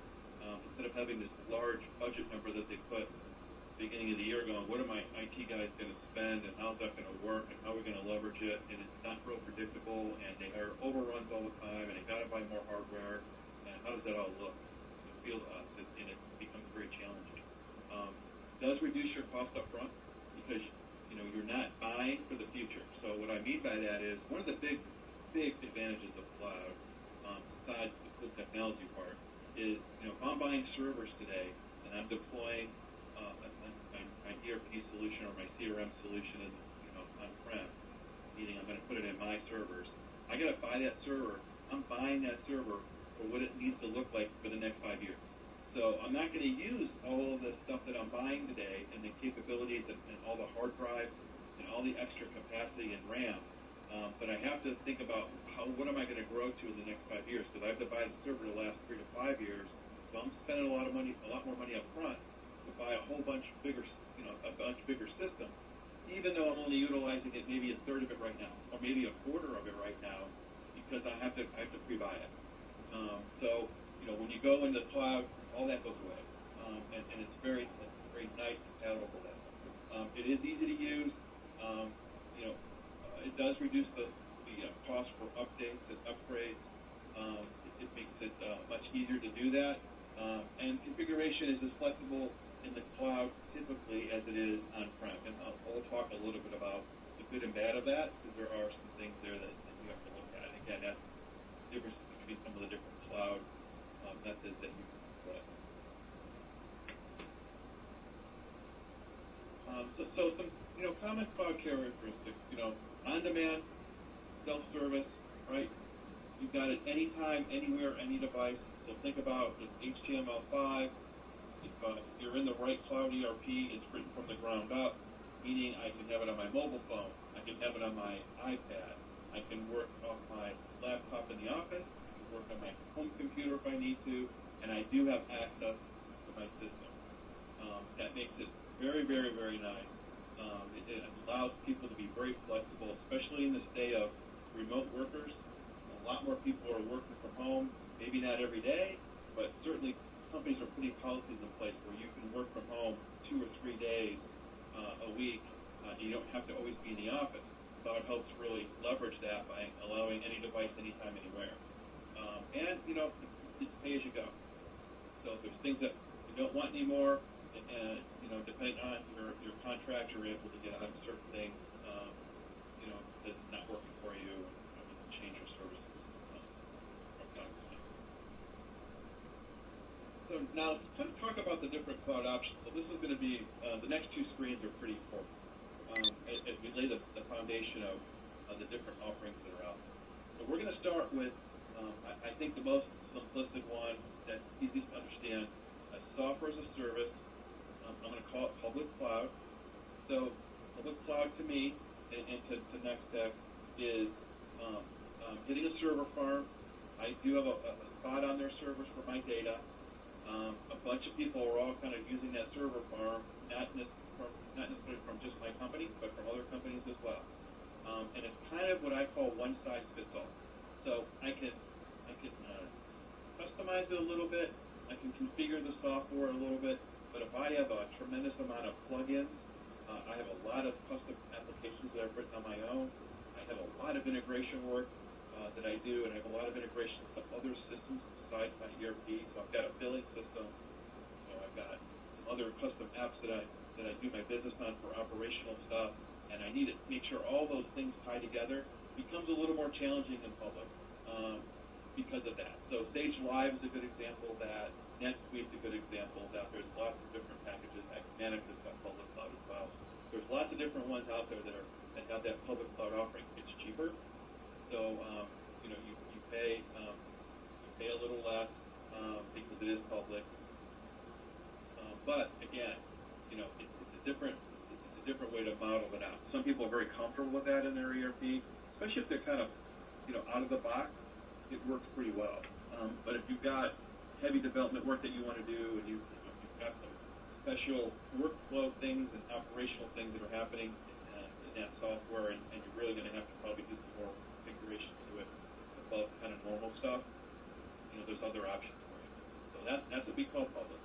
[SPEAKER 7] Instead of having this large budget number that they put beginning of the year going, what are my IT guys going to spend and how's that going to work and how are we going to leverage it, and it's not real predictable and they are overruns all the time and they got to buy more hardware, and how does that all look and feel to us, and it becomes very challenging. Does reduce your cost up front because you're not buying for the future. So what I mean by that is one of the big advantages of cloud, besides the cool technology part, is if I'm buying servers today and I'm deploying my ERP solution or my CRM solution is on-prem, meaning I'm going to put it in my servers. I got to buy that server. I'm buying that server for what it needs to look like for the next 5 years. So I'm not going to use all of the stuff that I'm buying today and the capabilities and all the hard drives and all the extra capacity and RAM. But I have to think about what am I going to grow to in the next 5 years, because I have to buy the server to last 3 to 5 years. So I'm spending a lot more money up front to buy a whole bunch bigger, a bunch bigger system, even though I'm only utilizing it maybe a third of it right now, or maybe a quarter of it right now, because I have to pre-buy it. So when you go into the cloud, all that goes away, and it's very nice and palatable. It is easy to use. It does reduce the cost for updates and upgrades. It makes it much easier to do that. And configuration is as flexible in the cloud typically as it is on-prem. And I'll talk a little bit about the good and bad of that, because there are some things there that you have to look at. And again, that's the difference between some of the different cloud methods that you can deploy. So some common cloud characteristics. On-demand, self-service, right? You've got it anytime, anywhere, any device. So think about it's HTML5. If you're in the right cloud ERP, it's written from the ground up, meaning I can have it on my mobile phone. I can have it on my iPad. I can work off my laptop in the office. I can work on my home computer if I need to, and I do have access to my system. That makes it very, very, very nice. It allows people to be very flexible, especially in this day of remote workers. A lot more people are working from home, maybe not every day, but certainly companies are putting policies in place where you can work from home 2 or 3 days a week. You don't have to always be in the office. Cloud helps really leverage that by allowing any device, anytime, anywhere. And, it's pay as you go. So if there's things that you don't want anymore, depending on your contract, you're able to get out of certain things, that's not working for you, and you can change your services from time to time. So now let's talk about the different cloud options. So this is going to be, the next 2 screens are pretty important. As we lay the foundation of the different offerings that are out there. So we're going to start with, I think the most simplistic one that's easiest to understand, software as a service. I'm going to call it public cloud. So public cloud to me and to NextTech is hitting a server farm. I do have a spot on their servers for my data. A bunch of people are all kind of using that server farm, not necessarily from just my company, but from other companies as well. And it's kind of what I call one size fits all. So I can customize it a little bit. I can configure the software a little bit. But if I have a tremendous amount of plugins, I have a lot of custom applications that I've written on my own. I have a lot of integration work that I do, and I have a lot of integration with other systems besides my ERP. So I've got a billing system. I've got some other custom apps that I do my business on for operational stuff. and I need to make sure all those things tie together, becomes a little more challenging in public because of that. So Sage Live is a good example of that. NetSuite's a good example of that. There's lots of different packages. Academic has got public cloud as well. There's lots of different ones out there that have that public cloud offering. It's cheaper, so you pay a little less because it is public. But again, it's a different way to model it out. Some people are very comfortable with that in their ERP, especially if they're kind of out of the box. It works pretty well. But if you've got heavy development work that you want to do, and you've got some special workflow things and operational things that are happening in that software, and you're really going to have to probably do some more configuration to it above kind of normal stuff, there's other options for you. So that's what we call public.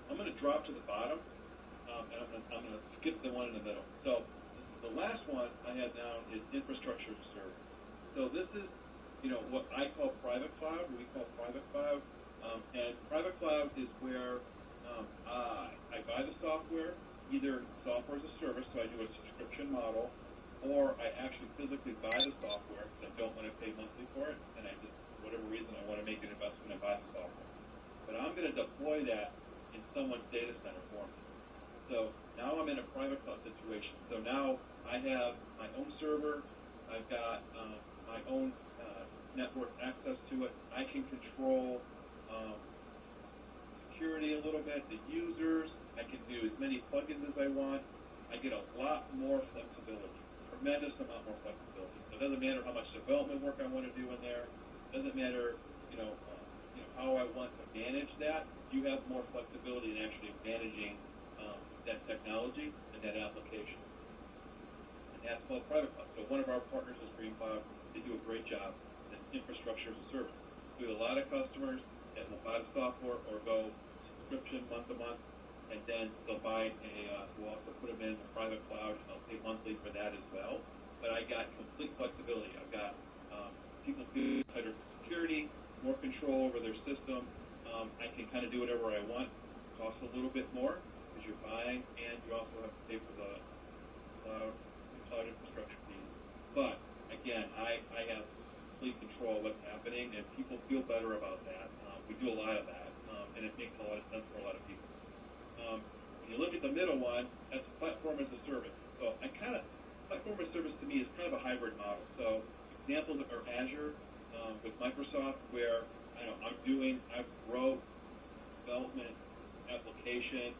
[SPEAKER 7] I'm going to drop to the bottom, and I'm going to skip the one in the middle. So the last one I had down is infrastructure as a service. So this is what I call private cloud, we call private cloud, and private cloud is where I buy the software, either software as a service, so I do a subscription model, or I actually physically buy the software because I don't want to pay monthly for it, and I just, for whatever reason, I want to make an investment and buy the software. But I'm going to deploy that in someone's data center for me. So now I'm in a private cloud situation. So now I have my own server, I've got my own network access to it. I can control security a little bit, the users. I can do as many plugins as I want. I get a lot more flexibility, tremendous amount more flexibility. So it doesn't matter how much development work I want to do in there. It doesn't matter, how I want to manage that. You have more flexibility in actually managing that technology and that application. And that's called private cloud. So one of our partners is Green Cloud. They do a great job. Infrastructure as a service. We have a lot of customers that will buy the software or go subscription month to month, and then they'll buy we'll also put them in a private cloud, and I'll pay monthly for that as well. But I got complete flexibility. I've got people do tighter security, more control over their system. I can kind of do whatever I want. It costs a little bit more because you're buying, and you also have to pay for the cloud infrastructure fees. But again, I have complete control of what's happening, and people feel better about that. We do a lot of that, and it makes a lot of sense for a lot of people. When you look at the middle one, that's platform as a service. So platform as a service to me is kind of a hybrid model. So examples are Azure with Microsoft, where I wrote development application.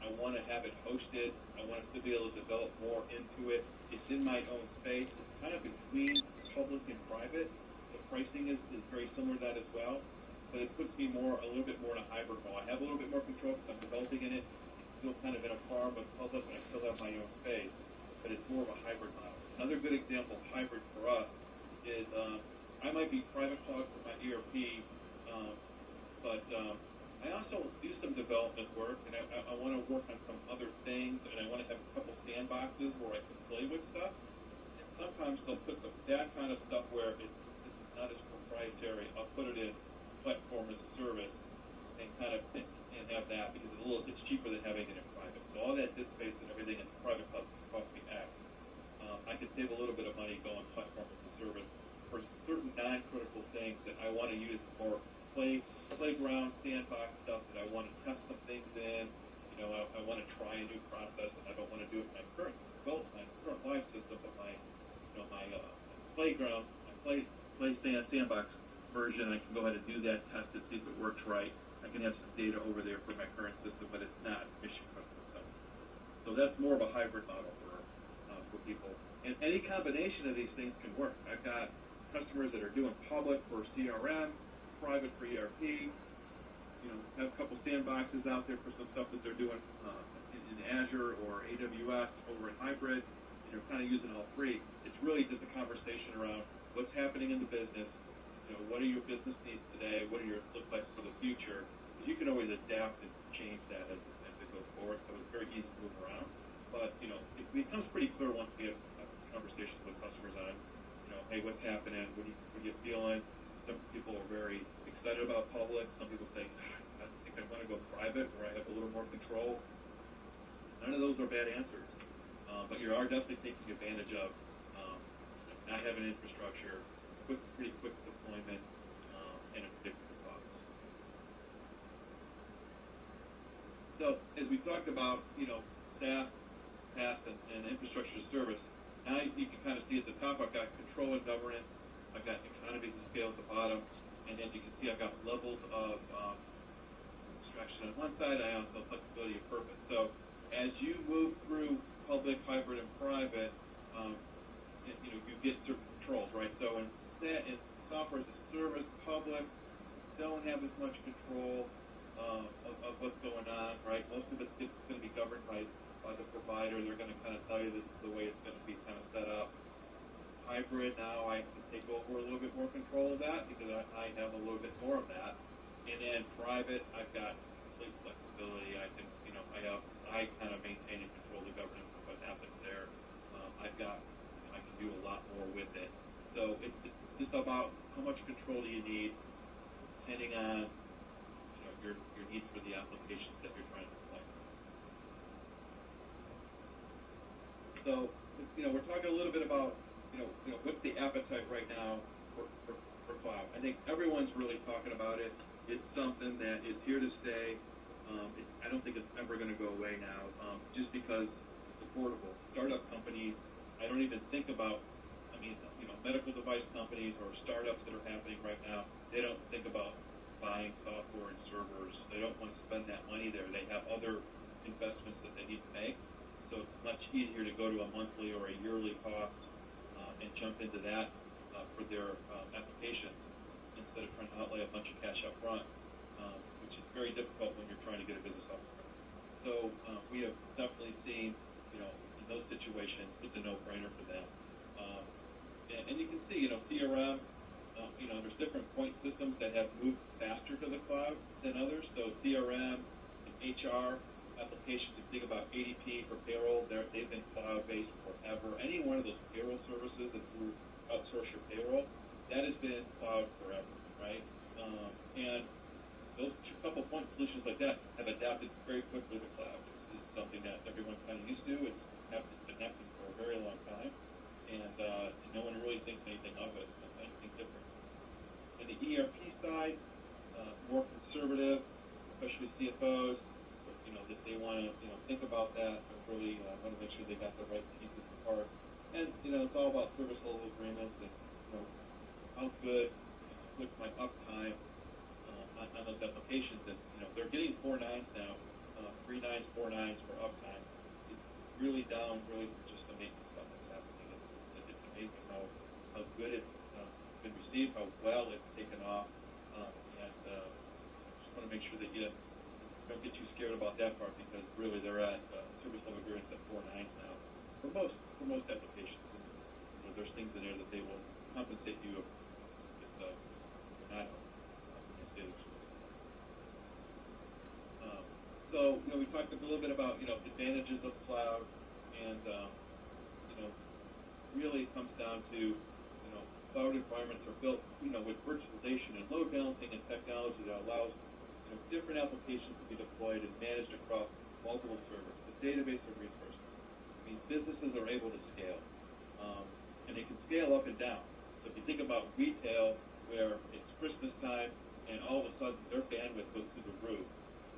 [SPEAKER 7] I want to have it hosted. I want to be able to develop more into it. It's in my own space. It's kind of between public and private. The pricing is very similar to that as well, but it puts me a little bit more in a hybrid role. I have a little bit more control because I'm developing in it. It's still kind of in a farm with public, and I still have my own space, but it's more of a hybrid model. Another good example of hybrid for us is I might be private cloud for my ERP, but I also do some development work, and I want to work on some other things, and I want to have a couple sandboxes where I can play with stuff. And sometimes they'll put that kind of stuff where it's not as proprietary. I'll put it in platform as a service and and have that because it's cheaper than having it in private. So all that disk space and everything in the private cloud costs me X. I could save a little bit of money going platform as a service for certain non-critical things that I want to use for playground sandbox stuff that I want to test some things in. I want to try a new process, and I don't want to do it in my current live system, but my playground, my sandbox version, I can go ahead and do that, test it, see if it works right. I can have some data over there for my current system, but it's not mission critical stuff. So that's more of a hybrid model for people. And any combination of these things can work. I've got customers that are doing public for CRM, private for ERP, have a couple sandboxes out there for some stuff that they're doing in Azure or AWS over in hybrid, and you're kind of using all three. It's really just a conversation around what's happening in the business, what are your business needs today, what do your look like for the future, because you can always adapt and change that as it goes forward, so it's very easy to move around. But, it becomes pretty clear once we have conversations with customers on, hey, what's happening, what are you feeling? Some people are very excited about public. Some people say, I think I want to go private where I have a little more control. None of those are bad answers. But you are definitely taking advantage of not having infrastructure, pretty quick deployment, and a predictable cost. So as we talked about, SaaS, PaaS, and infrastructure as service, now you can kind of see at the top I've got control and governance, I've got economies of scale at the bottom, and then you can see I've got levels of abstraction on one side, I also have flexibility of purpose. So as you move through public, hybrid, and private, you get certain controls, right? So in software as a service, public don't have as much control of what's going on, right? Most of it's going to be governed by the provider. They're going to kind of tell you this is the way it's going to be kind of set up. Hybrid, now I can take over a little bit more control of that because I have a little bit more of that. And then private, I've got complete flexibility. I can, I kind of maintain and control the governance of what happens there. I can do a lot more with it. So it's just about how much control do you need, depending on your needs for the applications that you're trying to deploy. So we're talking a little bit about what's the appetite right now for cloud. I think everyone's really talking about it. It's something that is here to stay. I don't think it's ever going to go away now, just because it's affordable. Startup companies, I don't even think about. Medical device companies or startups that are happening right now, they don't think about buying software and servers. They don't want to spend that money there. They have other investments that they need to make. So it's much easier to go to a monthly or a yearly cost and jump into that for their applications instead of trying to outlay a bunch of cash up front, which is very difficult when you're trying to get a business off the ground. So we have definitely seen, in those situations, it's a no-brainer for them. And you can see, CRM, there's different point systems that have moved faster to the cloud than others. So CRM and HR applications, you think about ADP for payroll, they've been cloud-based forever. Any one of those payroll services that you outsource your payroll, that has been cloud forever, right? And those couple point solutions like that have adapted very quickly to cloud. It's something that everyone's kind of used to. It's been happening for a very long time. And no one really thinks anything of it, anything different. On the ERP side, more conservative, especially CFOs, that they want to think about that and really want to make sure they got the right pieces apart. And it's all about service level agreements and how good with my uptime on those applications. And they're getting 4 nines now, 3 nines, 4 nines for uptime. It's really down really for just the maintenance stuff that's happening. It's amazing how good it's been received, how well it's taken off, and just want to make sure that you don't get too scared about that part because really they're at service level agreements at 4 nines now for most applications. And, there's things in there that they will compensate you if they're not considered. So we talked a little bit about advantages of cloud, and really it comes down to cloud environments are built with virtualization and load balancing and technology that allows different applications to be deployed and managed across multiple servers. The database of resources. Businesses are able to scale, and they can scale up and down. So if you think about retail, where it's Christmas time and all of a sudden their bandwidth goes through the roof,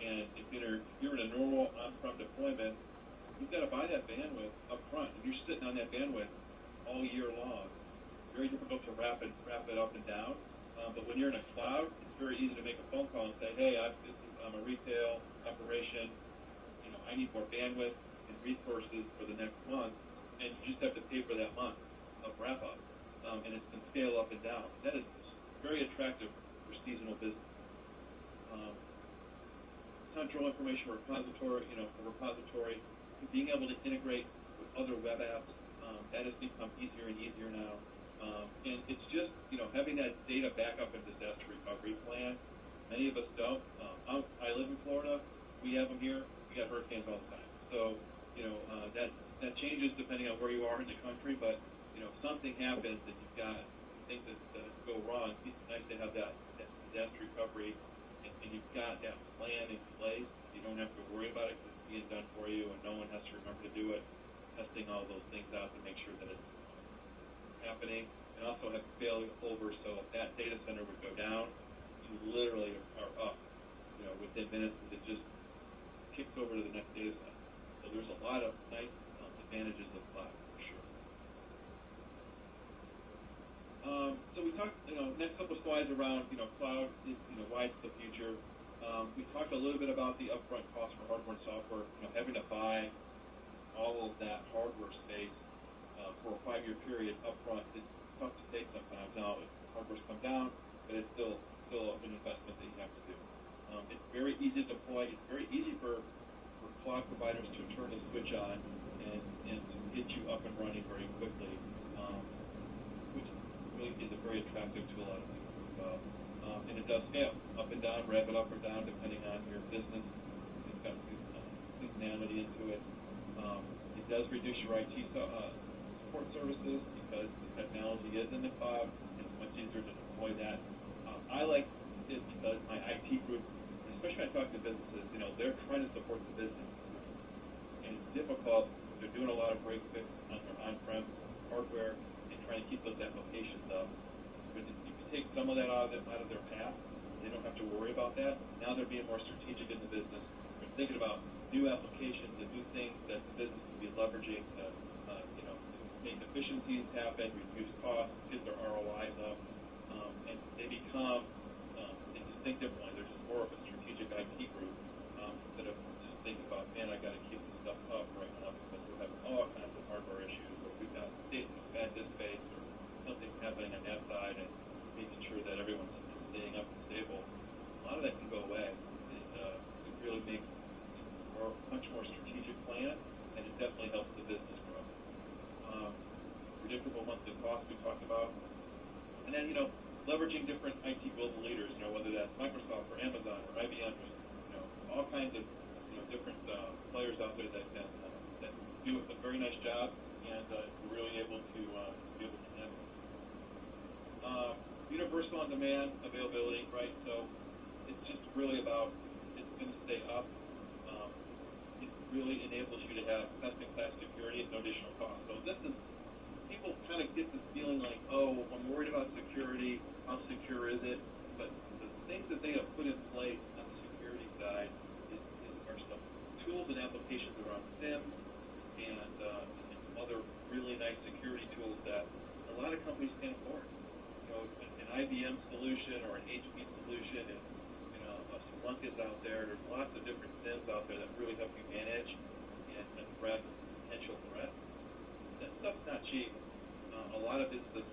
[SPEAKER 7] and if you're in a normal on-prem deployment, you've got to buy that bandwidth up front, and you're sitting on that bandwidth all year long. Very difficult to wrap it up and down. But when you're in a cloud, it's very easy to make a phone call and say, hey, I'm a retail operation. I need more bandwidth and resources for the next month, and you just have to pay for that month of wrap-up. And it can scale up and down. That is very attractive for seasonal business. Central information repository, being able to integrate with other web apps, that has become easier and easier now. And it's just, having that data backup and disaster recovery plan. Many of us don't. I live in Florida. We have them here. We got hurricanes all the time. So, that changes depending on where you are in the country. But, if something happens and you've got things that go wrong, it's nice to have that disaster recovery and you've got that plan in place. You don't have to worry about it because it's being done for you and no one has to remember to do it. testing all those things out to make sure that it's happening, and also have failover, so if that data center would go down, you literally are up, within minutes, it just kicks over to the next data center. So there's a lot of nice advantages of cloud, for sure. So we talked, next couple of slides around, cloud is, why it's the future. We talked a little bit about the upfront cost for hardware and software, having to buy all of that hardware space for a 5-year period upfront. It's tough to take sometimes. Now, hardware's come down, but it's still an investment that you have to do. It's very easy to deploy. It's very easy for cloud providers to turn the switch on and to get you up and running very quickly, which really is a very attractive to a lot of people as well. And it does scale up and down, rev it up or down depending on your business. It's got seasonality into it. It does reduce your IT support services because the technology is in the cloud. It's much easier to deploy that. I like it because my IT group, especially when I talk to businesses, they're trying to support the business. And it's difficult. They're doing a lot of break fix on their on-prem hardware and trying to keep those applications up. But if you take some of that out of their path, they don't have to worry about that. Now they're being more strategic in the business. They're thinking about new applications and new things that the business can be leveraging to, make efficiencies happen, reduce costs, get their ROIs up, and they become, they just think differently. They're just more of a strategic IT group instead of just thinking about, man, I got to keep this stuff up right now because we're having all kinds of hardware issues, or we've got bad disk space, or something's happening on that side, and making sure that everyone's staying up and stable. A lot of that can go away. It really makes a much more strategic plan, and it definitely helps the business grow. Predictable monthly costs we talked about, and then leveraging different IT global leaders, whether that's Microsoft or Amazon or IBM, all kinds of different players out there that do a very nice job and we're really able to handle it. Universal on demand availability, right? So it's just really about it's going to stay up. It really enables you to have best-in-class security at no additional cost. So this is. People kind of get this feeling like, oh, I'm worried about security. How secure is it? But the things that they have put in place on the security side are some tools and applications around SIM and some other really nice security tools that a lot of companies can't afford. An IBM solution or an HP solution, and a Splunk is out there. There's lots of different SIMs out there that really help you manage and address potential threats. That stuff's not cheap. A lot of businesses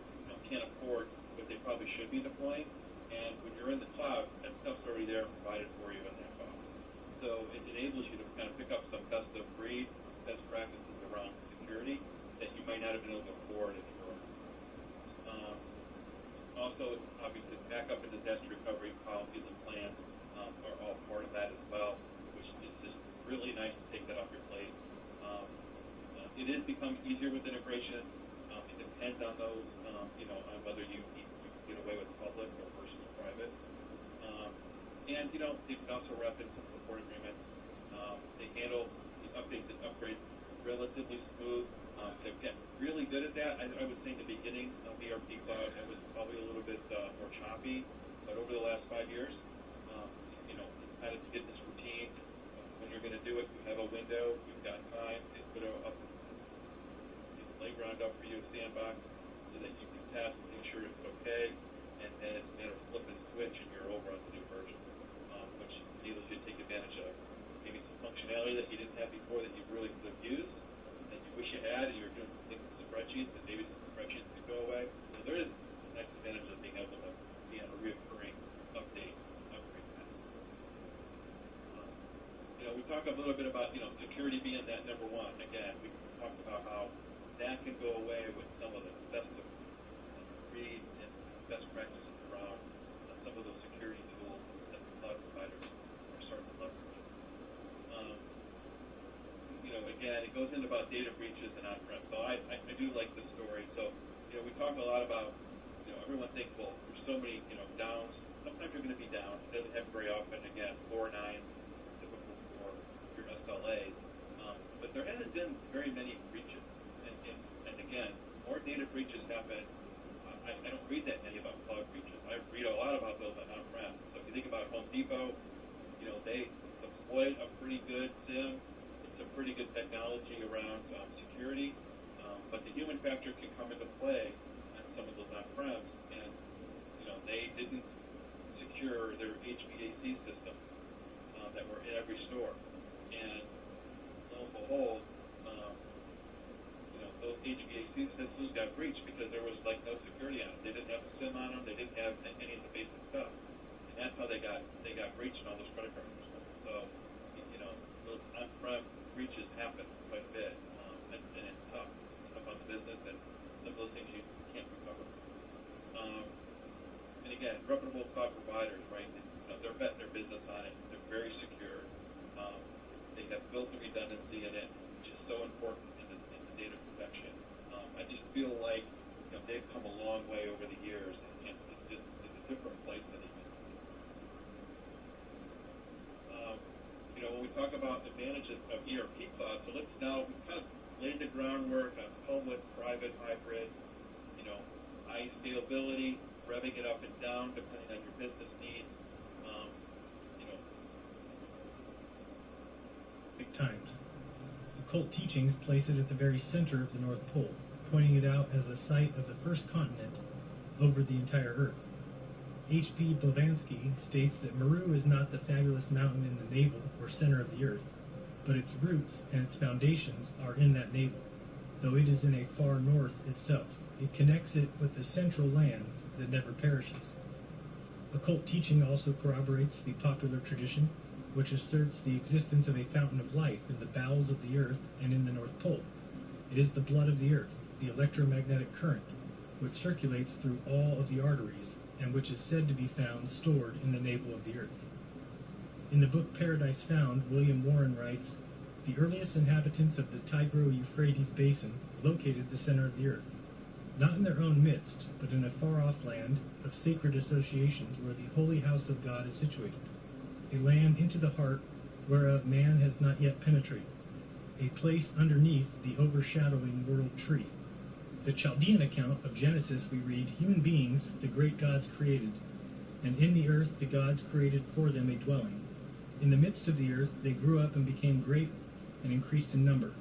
[SPEAKER 7] can't afford what they probably should be deploying, and when you're in the cloud, that stuff's already there provided for you in that cost. So it enables you to kind of pick up some best-of-breed, best practices around security that you might not have been able to afford if you were. Also, obviously, backup and disaster recovery policies and plans are all part of that as well, which is just really nice to take that off your plate. It is becoming easier with integration. It depends on those, on whether you get away with public or versus private. And, you can also wrap in some support agreements. They handle the updates and upgrades relatively smooth. They've gotten really good at that. I would say in the beginning of ERP Cloud, it was probably a little bit more choppy. But over the last 5 years, it's kind of to get this routine. When you're going to do it, you have a window, you've got time, they put up playground up for you, a sandbox, so that you can test, make sure it's okay, and then it's a matter of flipping a switch and you're over on the new version, which enables you to take advantage of maybe some functionality that you didn't have before that you really could have used, that you wish you had, and you're doing things with spreadsheets, and maybe some spreadsheets could go away. So there is a nice advantage of being able to be on a recurring update, upgrade path. We talked a little bit about, security being that number one. Again, we talked about how that can go away with some of the best-of-breed and best practices around some of those security tools that the cloud providers are starting to leverage. Again, it goes into about data breaches and on-prem. So I do like this story. So, we talk a lot about, everyone thinks, well, there's so many, downs. Sometimes you're going to be down. It doesn't happen very often. Again, 4 or 9 is typical for your SLAs. But there hasn't been very many breaches. data breaches happen, I don't read that many about cloud breaches. I read a lot about those on on-prem. So if you think about Home Depot, they deployed a pretty good SIM, some pretty good technology around security, but the human factor can come into play on some of those on-prems, and they didn't secure their HVAC systems that were in every store, and lo and behold, those HVAC systems got breached because there was no security on them. They didn't have a SIM on them. They didn't have any of the basic stuff, and that's how they got breached in all those credit cards. So those on-prem breaches happen quite a bit, and it's tough. It's tough on the business, and some of those things you can't recover. And again, reputable cloud providers, right? They're betting their business on it. They're very secure. They have built the redundancy in it, which is so important in the data protection. I just feel like they've come a long way over the years, and it's a different place than it used to be. When we talk about advantages of ERP cloud, so let's now kind of lay the groundwork on public, private, hybrid, high scalability, revving it up and down depending on your business needs.
[SPEAKER 1] Times. Occult teachings place it at the very center of the North Pole, pointing it out as the site of the first continent over the entire Earth. H.P. Blavatsky states that Meru is not the fabulous mountain in the navel or center of the Earth, but its roots and its foundations are in that navel, though it is in a far north itself. It connects it with the central land that never perishes. Occult teaching also corroborates the popular tradition, which asserts the existence of a fountain of life in the bowels of the Earth and in the North Pole. It is the blood of the Earth, the electromagnetic current, which circulates through all of the arteries, and which is said to be found stored in the navel of the Earth. In the book Paradise Found, William Warren writes, "The earliest inhabitants of the Tigro-Euphrates basin located the center of the Earth, not in their own midst, but in a far-off land of sacred associations where the holy house of God is situated, a land into the heart whereof man has not yet penetrated, a place underneath the overshadowing world tree." The Chaldean account of Genesis we read, "Human beings the great gods created, and in the earth the gods created for them a dwelling. In the midst of the earth they grew up and became great and increased in number.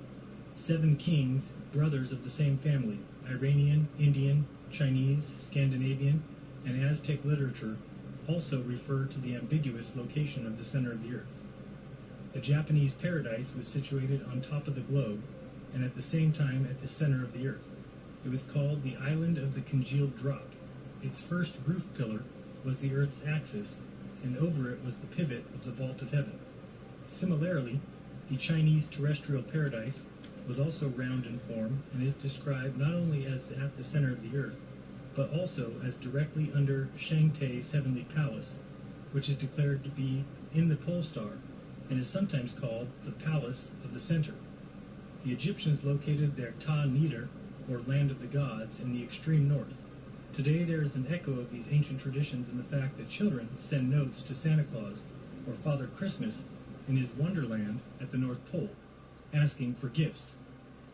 [SPEAKER 1] 7 kings, brothers of the same family, Iranian, Indian, Chinese, Scandinavian, and Aztec literature also refer to the ambiguous location of the center of the earth. The Japanese paradise was situated on top of the globe, and at the same time at the center of the earth. It was called the Island of the Congealed Drop. Its first roof pillar was the earth's axis, and over it was the pivot of the vault of heaven. Similarly, the Chinese terrestrial paradise was also round in form, and is described not only as at the center of the earth, but also as directly under Shangtai's heavenly palace, which is declared to be in the pole star, and is sometimes called the Palace of the Center. The Egyptians located their Ta Neder, or Land of the Gods, in the extreme north. Today there is an echo of these ancient traditions in the fact that children send notes to Santa Claus, or Father Christmas, in his wonderland at the North Pole, asking for gifts.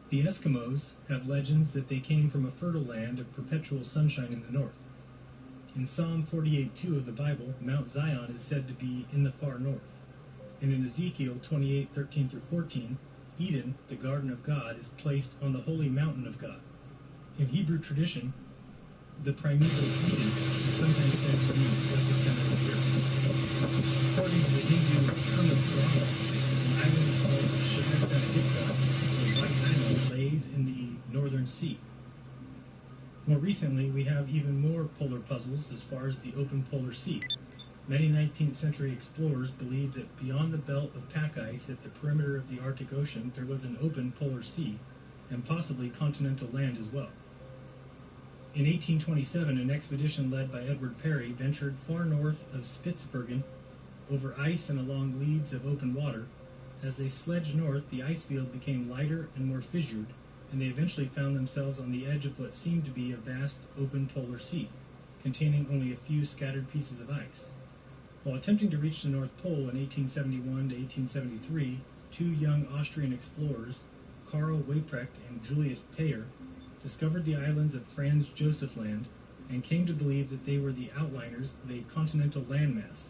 [SPEAKER 1] The Eskimos have legends that they came from a fertile land of perpetual sunshine in the north. In Psalm 48:2 of the Bible, Mount Zion is said to be in the far north. And in Ezekiel 28:13-14, Eden, the garden of God, is placed on the holy mountain of God. In Hebrew tradition, the primeval Eden is sometimes said to be at the center of the earth. According to the Hindu Hermit Purana, an island called Shivadipta, or White Island, lays in the northern sea. More recently, we have even more polar puzzles as far as the open polar sea. Many 19th century explorers believed that beyond the belt of pack ice at the perimeter of the Arctic Ocean, there was an open polar sea, and possibly continental land as well. In 1827, an expedition led by Edward Perry ventured far north of Spitsbergen over ice and along leads of open water. As they sledged north, the ice field became lighter and more fissured, and they eventually found themselves on the edge of what seemed to be a vast open polar sea, containing only a few scattered pieces of ice. While attempting to reach the North Pole in 1871 to 1873, 2 young Austrian explorers, Karl Weyprecht and Julius Payer, discovered the islands of Franz Josef Land and came to believe that they were the outliners of a continental landmass.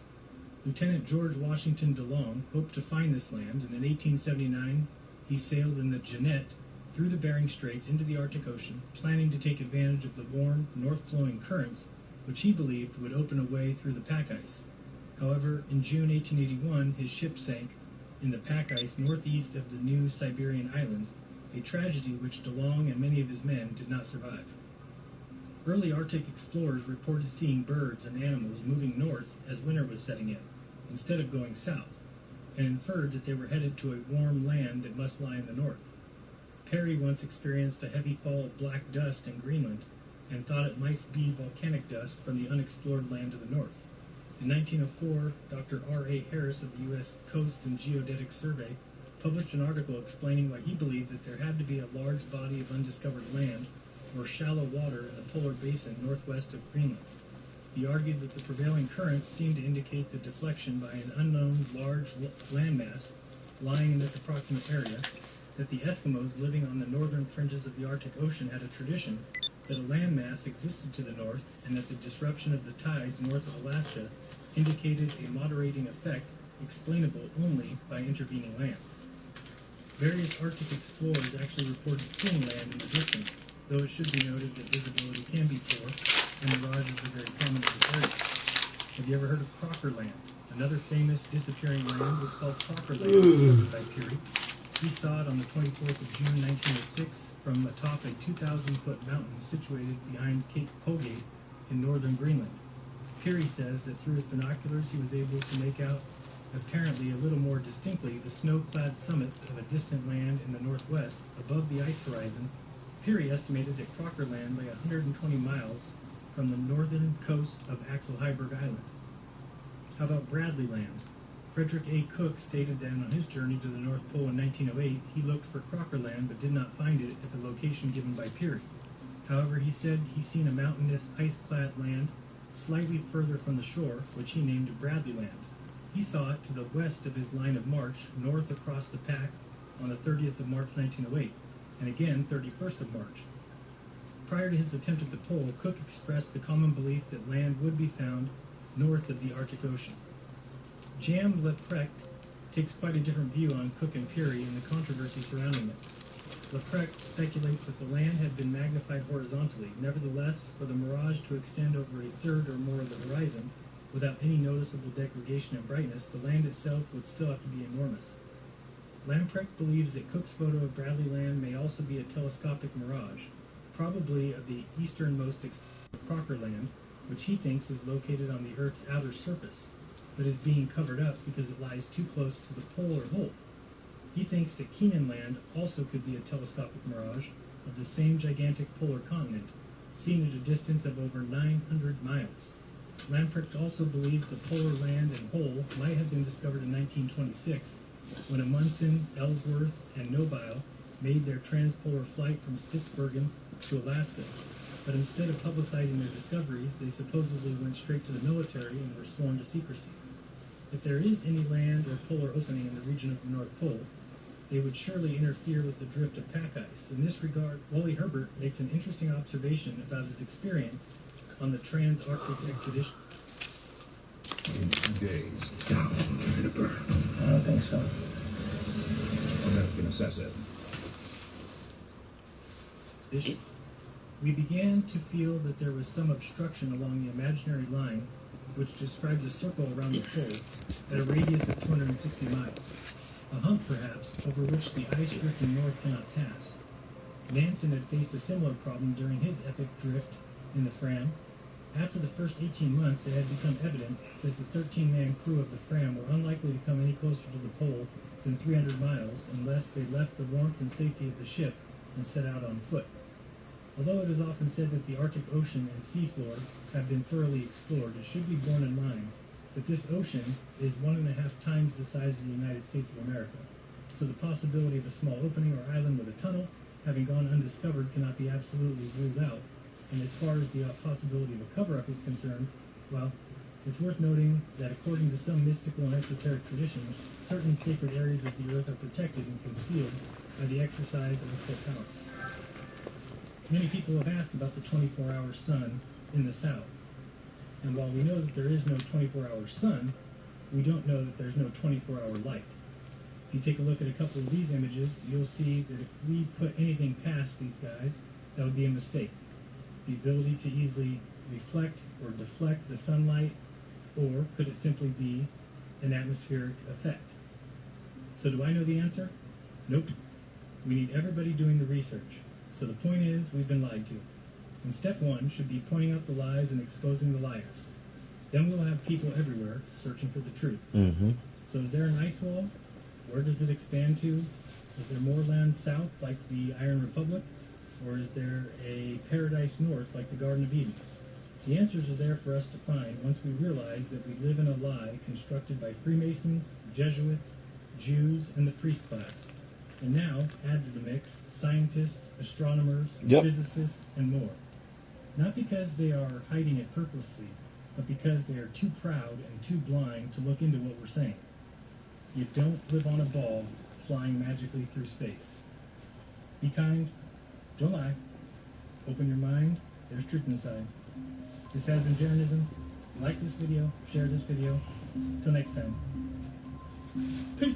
[SPEAKER 1] Lieutenant George Washington DeLong hoped to find this land, and in 1879 he sailed in the Jeannette through the Bering Straits into the Arctic Ocean, planning to take advantage of the warm, north-flowing currents, which he believed would open a way through the pack ice. However, in June 1881, his ship sank in the pack ice northeast of the new Siberian islands, a tragedy which DeLong and many of his men did not survive. Early Arctic explorers reported seeing birds and animals moving north as winter was setting in, instead of going south, and inferred that they were headed to a warm land that must lie in the north. Perry once experienced a heavy fall of black dust in Greenland and thought it might be volcanic dust from the unexplored land to the north. In 1904, Dr. R.A. Harris of the U.S. Coast and Geodetic Survey published an article explaining why he believed that there had to be a large body of undiscovered land or shallow water in the polar basin northwest of Greenland. He argued that the prevailing currents seemed to indicate the deflection by an unknown large landmass lying in this approximate area, that the Eskimos living on the northern fringes of the Arctic Ocean had a tradition that a landmass existed to the north, and that the disruption of the tides north of Alaska indicated a moderating effect explainable only by intervening land. Various Arctic explorers actually reported seeing land in the distance, though it should be noted that visibility can be poor, and mirages are very common in this area. Have you ever heard of Crocker Land? Another famous disappearing land was called Crocker Land, discovered by Peary. He saw it on the 24th of June 1906 from atop a 2,000-foot mountain situated behind Cape Colgate in northern Greenland. Peary says that through his binoculars he was able to make out, apparently a little more distinctly, the snow-clad summit of a distant land in the northwest above the ice horizon. Peary estimated that Crocker Land lay 120 miles from the northern coast of Axel Heiberg Island. How about Bradley Land? Frederick A. Cook stated that on his journey to the North Pole in 1908, he looked for Crocker Land but did not find it at the location given by Peary. However, he said he seen a mountainous, ice-clad land slightly further from the shore, which he named Bradley Land. He saw it to the west of his line of march, north across the pack on the 30th of March 1908, and again 31st of March. Prior to his attempt at the pole, Cook expressed the common belief that land would be found north of the Arctic Ocean. Jan Leprecht takes quite a different view on Cook and Peary and the controversy surrounding it. Leprecht speculates that the land had been magnified horizontally. Nevertheless, for the mirage to extend over a third or more of the horizon without any noticeable degradation in brightness, the land itself would still have to be enormous. Lamprecht believes that Cook's photo of Bradley Land may also be a telescopic mirage, probably of the easternmost extent of Crocker Land, which he thinks is located on the Earth's outer surface, but is being covered up because it lies too close to the polar hole. He thinks that Keenan Land also could be a telescopic mirage of the same gigantic polar continent, seen at a distance of over 900 miles. Lamprecht also believes the polar land and hole might have been discovered in 1926, when Amundsen, Ellsworth, and Nobile made their transpolar flight from Spitsbergen to Alaska, but instead of publicizing their discoveries, they supposedly went straight to the military and were sworn to secrecy. If there is any land or polar opening in the region of the North Pole, they would surely interfere with the drift of pack ice. In this regard, Wally Herbert makes an interesting observation about his experience on the Trans-Arctic expedition.
[SPEAKER 8] In 2 days.
[SPEAKER 9] I don't think so.
[SPEAKER 8] I'll have to assess it.
[SPEAKER 1] We began to feel that there was some obstruction along the imaginary line, which describes a circle around the pole at a radius of 260 miles. A hump, perhaps, over which the ice drifting north cannot pass. Nansen had faced a similar problem during his epic drift in the FrOM. After the first 18 months, it had become evident that the 13-man crew of the FrOM were unlikely to come any closer to the pole than 300 miles unless they left the warmth and safety of the ship and set out on foot. Although it is often said that the Arctic Ocean and seafloor have been thoroughly explored, it should be borne in mind that this ocean is 1.5 times the size of the United States of America, so the possibility of a small opening or island with a tunnel having gone undiscovered cannot be absolutely ruled out. And as far as the possibility of a cover-up is concerned, well, it's worth noting that according to some mystical and esoteric traditions, certain sacred areas of the Earth are protected and concealed by the exercise of occult power.
[SPEAKER 10] Many people have asked about the 24-hour sun in the south. And while we know that there is no 24-hour sun, we don't know that there's no 24-hour light. If you take a look at a couple of these images, you'll see that if we put anything past these guys, that would be a mistake. The ability to easily reflect or deflect the sunlight, or could it simply be an atmospheric effect? So do I know the answer? Nope. We need everybody doing the research. So the point is, we've been lied to. And step one should be pointing out the lies and exposing the liars. Then we'll have people everywhere searching for the truth.
[SPEAKER 2] Mm-hmm.
[SPEAKER 10] So is there an ice wall? Where does it expand to? Is there more land south like the Iron Republic? Or is there a paradise north like the Garden of Eden? The answers are there for us to find once we realize that we live in a lie constructed by Freemasons, Jesuits, Jews, and the priest class. And now, add to the mix scientists, astronomers, physicists, and more. Not because they are hiding it purposely, but because they are too proud and too blind to look into what we're saying. You don't live on a ball flying magically through space. Be kind. Don't lie. Open your mind. There's truth inside. This has been Jaronism. Like this video. Share this video. Till next time. Peace.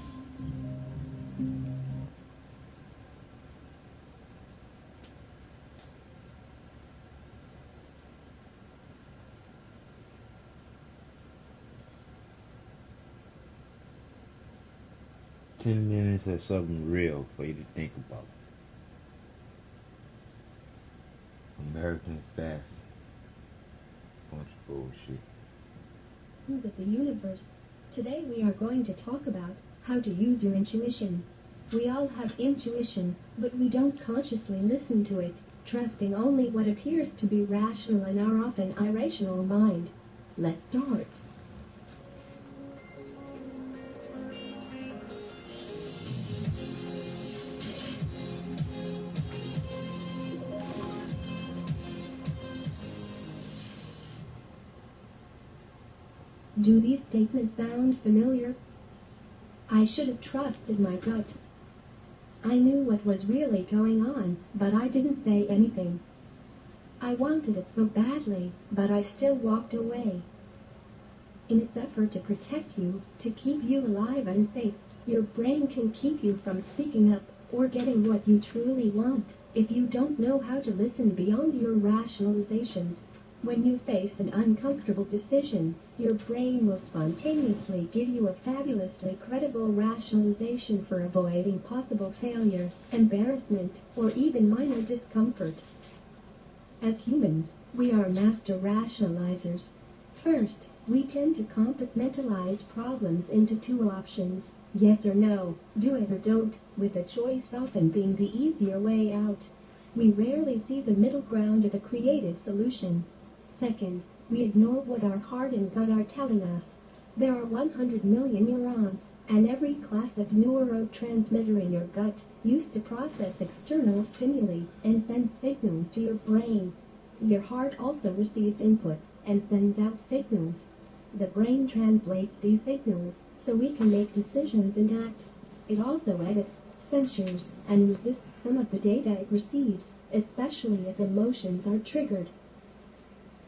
[SPEAKER 2] 10 minutes of something real for you to think about. American assassin. Bunch of bullshit.
[SPEAKER 11] With the universe. Today we are going to talk about how to use your intuition. We all have intuition, but we don't consciously listen to it, trusting only what appears to be rational in our often irrational mind. Let's start. Do these statements sound familiar? I should have trusted my gut. I knew what was really going on, but I didn't say anything. I wanted it so badly, but I still walked away. In its effort to protect you, to keep you alive and safe, your brain can keep you from speaking up or getting what you truly want if you don't know how to listen beyond your rationalizations. When you face an uncomfortable decision, your brain will spontaneously give you a fabulously credible rationalization for avoiding possible failure, embarrassment, or even minor discomfort. As humans, we are master rationalizers. First, we tend to compartmentalize problems into two options, yes or no, do it or don't, with the choice often being the easier way out. We rarely see the middle ground or the creative solution. Second, we ignore what our heart and gut are telling us. There are 100 million neurons, and every class of neurotransmitter in your gut used to process external stimuli and send signals to your brain. Your heart also receives input and sends out signals. The brain translates these signals so we can make decisions and act. It also edits, censors, and resists some of the data it receives, especially if emotions are triggered.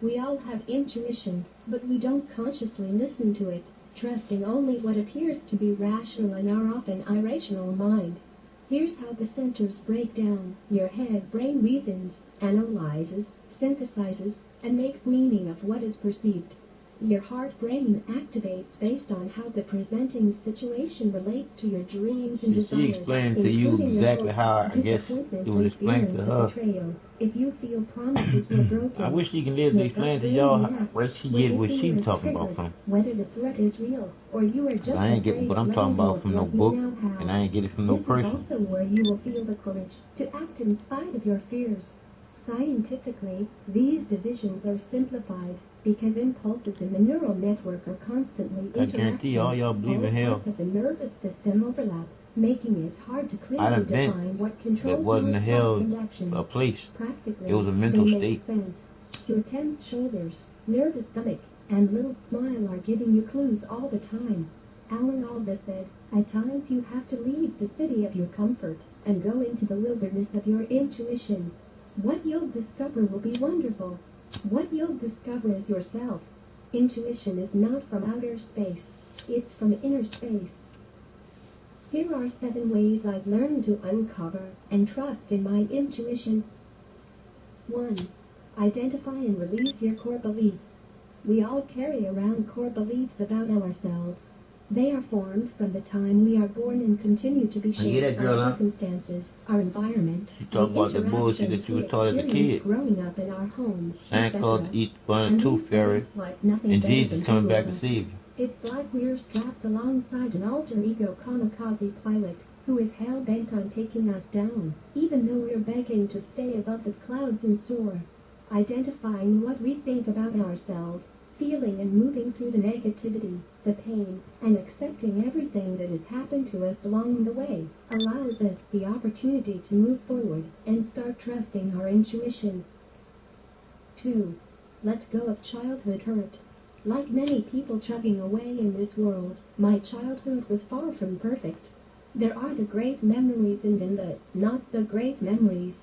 [SPEAKER 11] We all have intuition, but we don't consciously listen to it, trusting only what appears to be rational in our often irrational mind. Here's how the centers break down. Your head brain reasons, analyzes, synthesizes, and makes meaning of what is perceived. Your heart brain activates based on how the presenting situation relates to your dreams and desires.
[SPEAKER 2] She explained to you exactly how I guess you would explain to her.
[SPEAKER 11] If you feel promises were broken,
[SPEAKER 2] I wish she can live to explain to y'all where she get what she's talking about from.
[SPEAKER 11] Whether the threat is real or you are just
[SPEAKER 2] I ain't getting what I'm talking about from no book, and I ain't get it from no person.
[SPEAKER 11] This is also where you will feel the courage to act in spite of your fears. Scientifically, these divisions are simplified because impulses in the neural network are constantly interacting.
[SPEAKER 2] I guarantee all y'all believe in hell.
[SPEAKER 11] Parts of the nervous system overlap, making it hard to clearly define what controls
[SPEAKER 2] that wasn't
[SPEAKER 11] your
[SPEAKER 2] a hell
[SPEAKER 11] actions.
[SPEAKER 2] a place.
[SPEAKER 11] Practically,
[SPEAKER 2] it was a mental
[SPEAKER 11] they
[SPEAKER 2] state.
[SPEAKER 11] make sense. Your tense shoulders, nervous stomach, and little smile are giving you clues all the time. Alan Alda said, at times you have to leave the city of your comfort and go into the wilderness of your intuition. What you'll discover will be wonderful. What you'll discover is yourself. Intuition is not from outer space. It's from inner space. Here are 7 ways I've learned to uncover and trust in my intuition. 1. Identify and release your core beliefs. We all carry around core beliefs about ourselves. They are formed from the time we are born and continue to be shaped by circumstances, our environment,
[SPEAKER 2] You talk about the bullshit that you were taught as a kid.
[SPEAKER 11] growing up in our home,
[SPEAKER 2] Santa Claus to eat one or 2 fairy, and Jesus coming back to save you.
[SPEAKER 11] It's like we're strapped alongside an alter ego kamikaze pilot who is hell-bent on taking us down, even though we're begging to stay above the clouds and soar. Identifying what we think about ourselves, feeling and moving through the negativity, the pain, and accepting everything that has happened to us along the way allows us the opportunity to move forward and start trusting our intuition. 2. Let go of childhood hurt. Like many people chugging away in this world, my childhood was far from perfect. There are the great memories and then the not-so-great memories.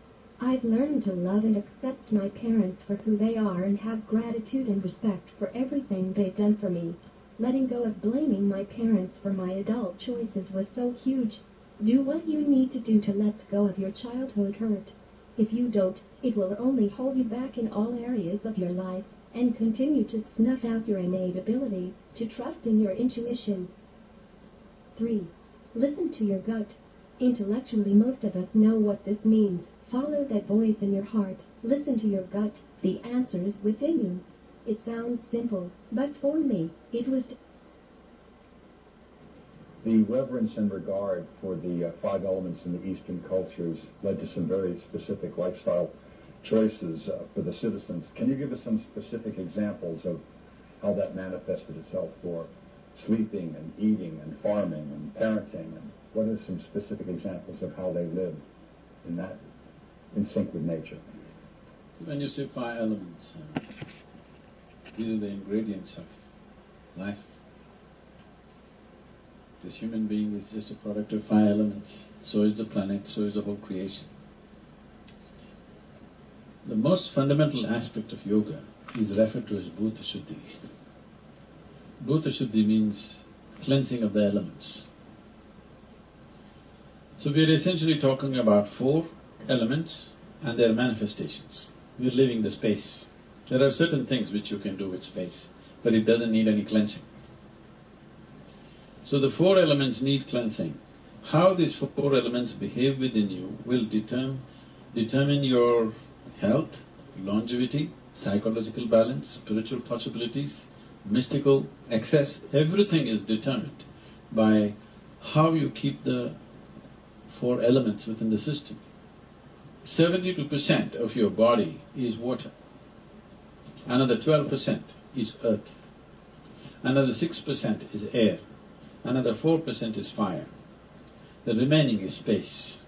[SPEAKER 11] I've learned to love and accept my parents for who they are and have gratitude and respect for everything they've done for me. Letting go of blaming my parents for my adult choices was so huge. Do what you need to do to let go of your childhood hurt. If you don't, it will only hold you back in all areas of your life and continue to snuff out your innate ability to trust in your intuition. 3. Listen to your gut. Intellectually, most of us know what this means. Follow that voice in your heart. Listen to your gut. The answer is within you. It sounds simple, but for me, it was...
[SPEAKER 12] The reverence and regard for the 5 elements in the Eastern cultures led to some very specific lifestyle choices for the citizens. Can you give us some specific examples of how that manifested itself for sleeping and eating and farming and parenting? And what are some specific examples of how they lived in sync with nature?
[SPEAKER 13] So when you say 5 elements, these are the ingredients of life. This human being is just a product of 5 elements. So is the planet, so is the whole creation. The most fundamental aspect of yoga is referred to as Bhuta Shuddhi. Bhuta Shuddhi means cleansing of the elements. So we are essentially talking about 4 elements and their manifestations. We are living the space. There are certain things which you can do with space, but it doesn't need any cleansing. So the 4 elements need cleansing. How these 4 elements behave within you will determine your health, longevity, psychological balance, spiritual possibilities, mystical access. Everything is determined by how you keep the 4 elements within the system. 72% of your body is water, another 12% is earth, another 6% is air, another 4% is fire, the remaining is space.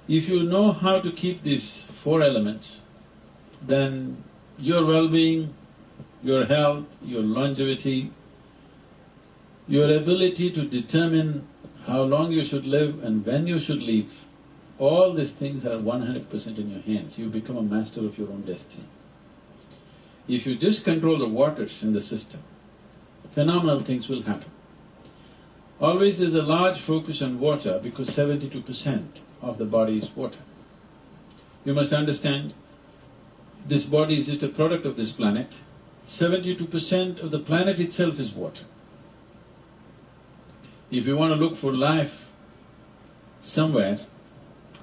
[SPEAKER 13] If you know how to keep these 4 elements, then your well-being, your health, your longevity, your ability to determine how long you should live and when you should leave, all these things are 100% in your hands. You become a master of your own destiny. If you just control the waters in the system, phenomenal things will happen. Always there's a large focus on water because 72% of the body is water. You must understand, this body is just a product of this planet. 72% of the planet itself is water. If you want to look for life somewhere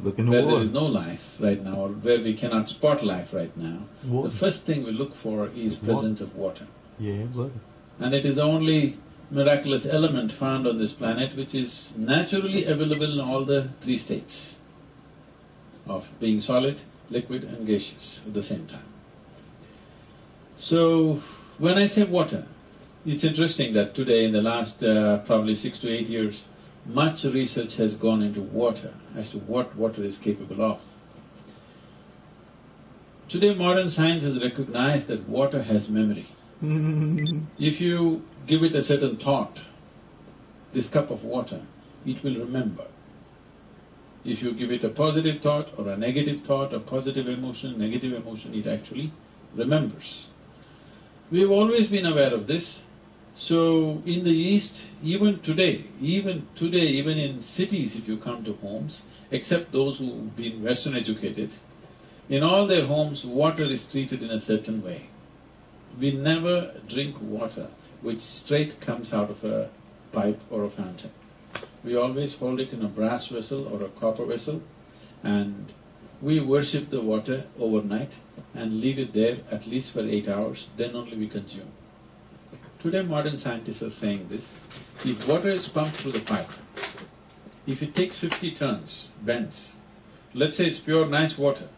[SPEAKER 13] where there is no life right now, or where we cannot spot life right now, the first thing we look for is presence of water.
[SPEAKER 2] Yeah, water.
[SPEAKER 13] And it is the only miraculous element found on this planet which is naturally available in all the 3 states of being solid, liquid and gaseous at the same time. So, when I say water, it's interesting that today in the last probably 6 to 8 years, much research has gone into water as to what water is capable of. Today modern science has recognized that water has memory. If you give it a certain thought, this cup of water, it will remember. If you give it a positive thought or a negative thought, a positive emotion, negative emotion, it actually remembers. We've always been aware of this. So in the East, even today, even in cities, if you come to homes, except those who've been Western educated, in all their homes, water is treated in a certain way. We never drink water which straight comes out of a pipe or a fountain. We always hold it in a brass vessel or a copper vessel, and we worship the water overnight and leave it there at least for 8 hours, then only we consume. Today modern scientists are saying this: if water is pumped through the pipe, if it takes 50 turns, bends, let's say it's pure nice water,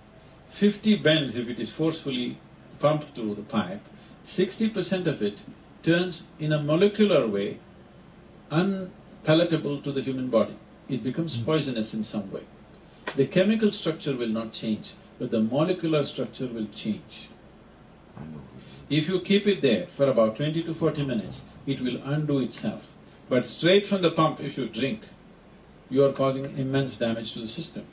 [SPEAKER 13] 50 bends if it is forcefully pumped through the pipe, 60% of it turns in a molecular way unpalatable to the human body. It becomes poisonous in some way. The chemical structure will not change, but the molecular structure will change. If you keep it there for about 20 to 40 minutes, it will undo itself. But straight from the pump, if you drink, you are causing immense damage to the system.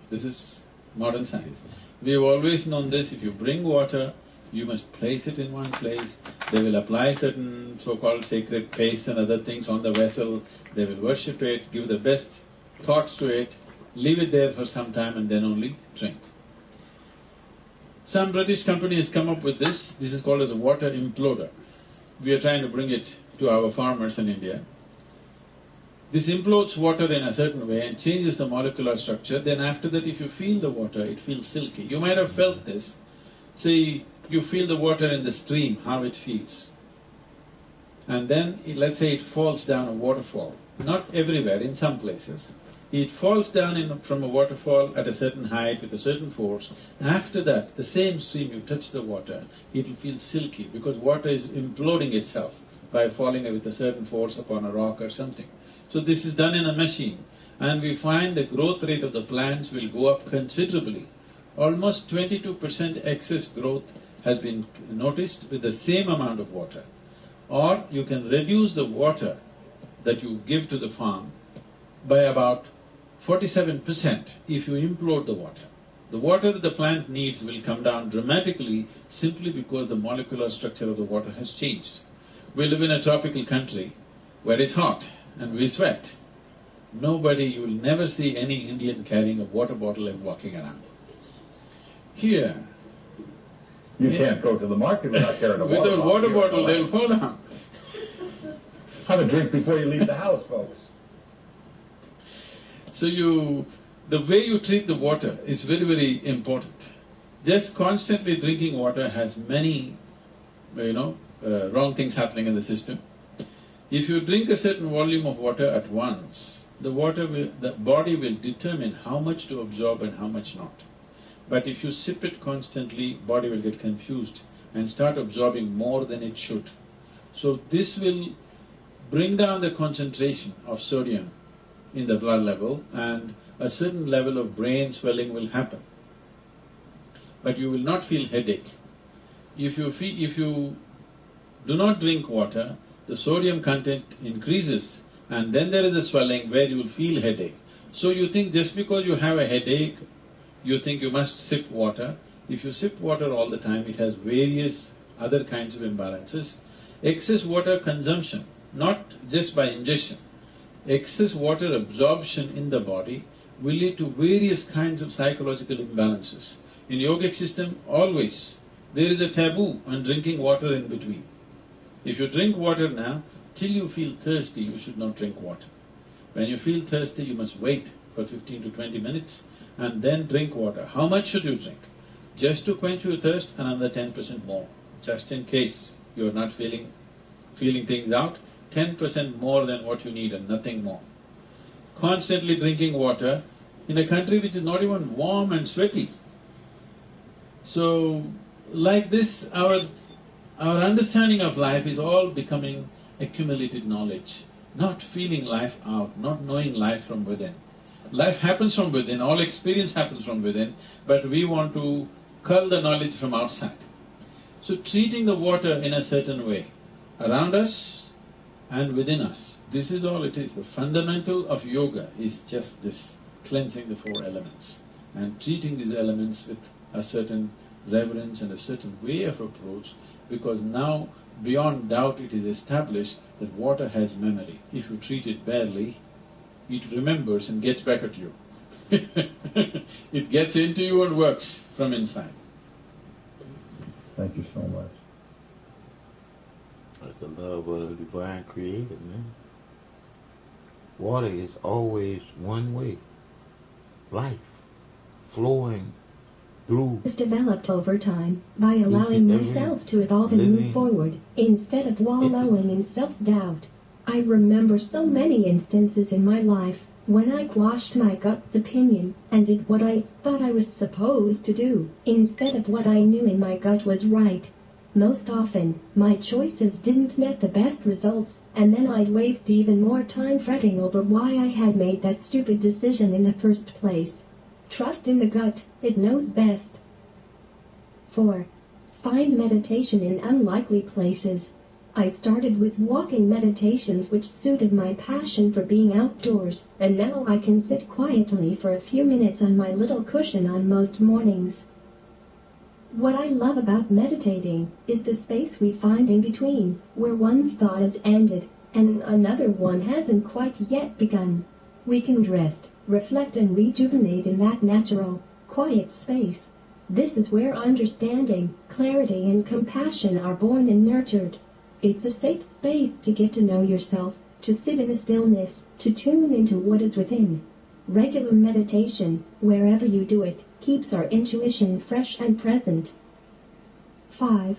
[SPEAKER 13] This is modern science. We have always known this: if you bring water, you must place it in one place. They will apply certain so-called sacred paste and other things on the vessel. They will worship it, give the best thoughts to it, leave it there for some time and then only drink. Some British company has come up with this. This is called as a water imploder. We are trying to bring it to our farmers in India. This implodes water in a certain way and changes the molecular structure. Then after that, if you feel the water, it feels silky. You might have felt this. See, you feel the water in the stream, how it feels. And then, let's say it falls down a waterfall. Not everywhere, in some places. It falls down from a waterfall at a certain height with a certain force. After that, the same stream, you touch the water, it will feel silky because water is imploding itself by falling with a certain force upon a rock or something. So this is done in a machine, and we find the growth rate of the plants will go up considerably. Almost 22% excess growth has been noticed with the same amount of water. Or you can reduce the water that you give to the farm by about 47% if you implode the water. The water that the plant needs will come down dramatically simply because the molecular structure of the water has changed. We live in a tropical country where it's hot and we sweat. Nobody, you will never see any Indian carrying a water bottle and walking around. Here,
[SPEAKER 12] you can't go to the market without carrying a water bottle.
[SPEAKER 13] With a water bottle, they'll fall down.
[SPEAKER 12] Have a drink before you leave the house, folks.
[SPEAKER 13] So the way you treat the water is very, very important. Just constantly drinking water has many, wrong things happening in the system. If you drink a certain volume of water at once, the body will determine how much to absorb and how much not. But if you sip it constantly, body will get confused and start absorbing more than it should. So this will bring down the concentration of sodium in the blood level, and a certain level of brain swelling will happen. But you will not feel headache. If you do not drink water, the sodium content increases, and then there is a swelling where you will feel headache. So you think just because you have a headache, you think you must sip water. If you sip water all the time, it has various other kinds of imbalances. Excess water consumption, not just by ingestion, excess water absorption in the body will lead to various kinds of psychological imbalances. In yogic system, always there is a taboo on drinking water in between. If you drink water now, till you feel thirsty, you should not drink water. When you feel thirsty, you must wait for 15 to 20 minutes and then drink water. How much should you drink? Just to quench your thirst, another 10% more, just in case you are not feeling things out, 10% more than what you need and nothing more. Constantly drinking water in a country which is not even warm and sweaty. So, like this, our understanding of life is all becoming accumulated knowledge, not feeling life out, not knowing life from within. Life happens from within, all experience happens from within, but we want to cull the knowledge from outside. So treating the water in a certain way, around us and within us, this is all it is. The fundamental of yoga is just this, cleansing the 4 elements and treating these elements with a certain reverence and a certain way of approach, because now beyond doubt it is established that water has memory. If you treat it badly, it remembers and gets back at you. It gets into you and works from inside.
[SPEAKER 9] Thank you so much.
[SPEAKER 2] That's the love of the divine creator, man. Water is always one way. Life flowing through.
[SPEAKER 11] Is developed over time by allowing myself to evolve and move forward instead of wallowing in self-doubt. I remember so many instances in my life when I quashed my gut's opinion and did what I thought I was supposed to do instead of what I knew in my gut was right. Most often, my choices didn't net the best results, and then I'd waste even more time fretting over why I had made that stupid decision in the first place. Trust in the gut, it knows best. 4. Find meditation in unlikely places. I started with walking meditations which suited my passion for being outdoors, and now I can sit quietly for a few minutes on my little cushion on most mornings. What I love about meditating is the space we find in between, where one thought is ended and another one hasn't quite yet begun. We can rest, reflect, and rejuvenate in that natural, quiet space. This is where understanding, clarity, and compassion are born and nurtured. It's a safe space to get to know yourself, to sit in the stillness, to tune into what is within. Regular meditation, wherever you do it, keeps our intuition fresh and present. 5.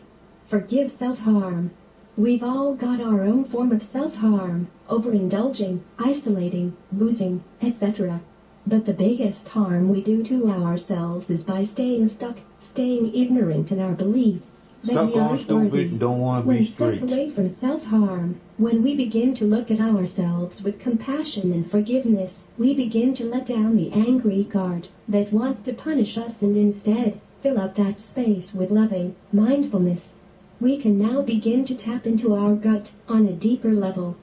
[SPEAKER 11] Forgive self-harm. We've all got our own form of self-harm, overindulging, isolating, boozing, etc. But the biggest harm we do to ourselves is by staying stuck, staying ignorant in our beliefs.
[SPEAKER 2] Stuck on stupid and don't want to be straight.
[SPEAKER 11] When stuck away from self-harm, when we begin to look at ourselves with compassion and forgiveness, we begin to let down the angry guard that wants to punish us and instead fill up that space with loving mindfulness. We can now begin to tap into our gut on a deeper level.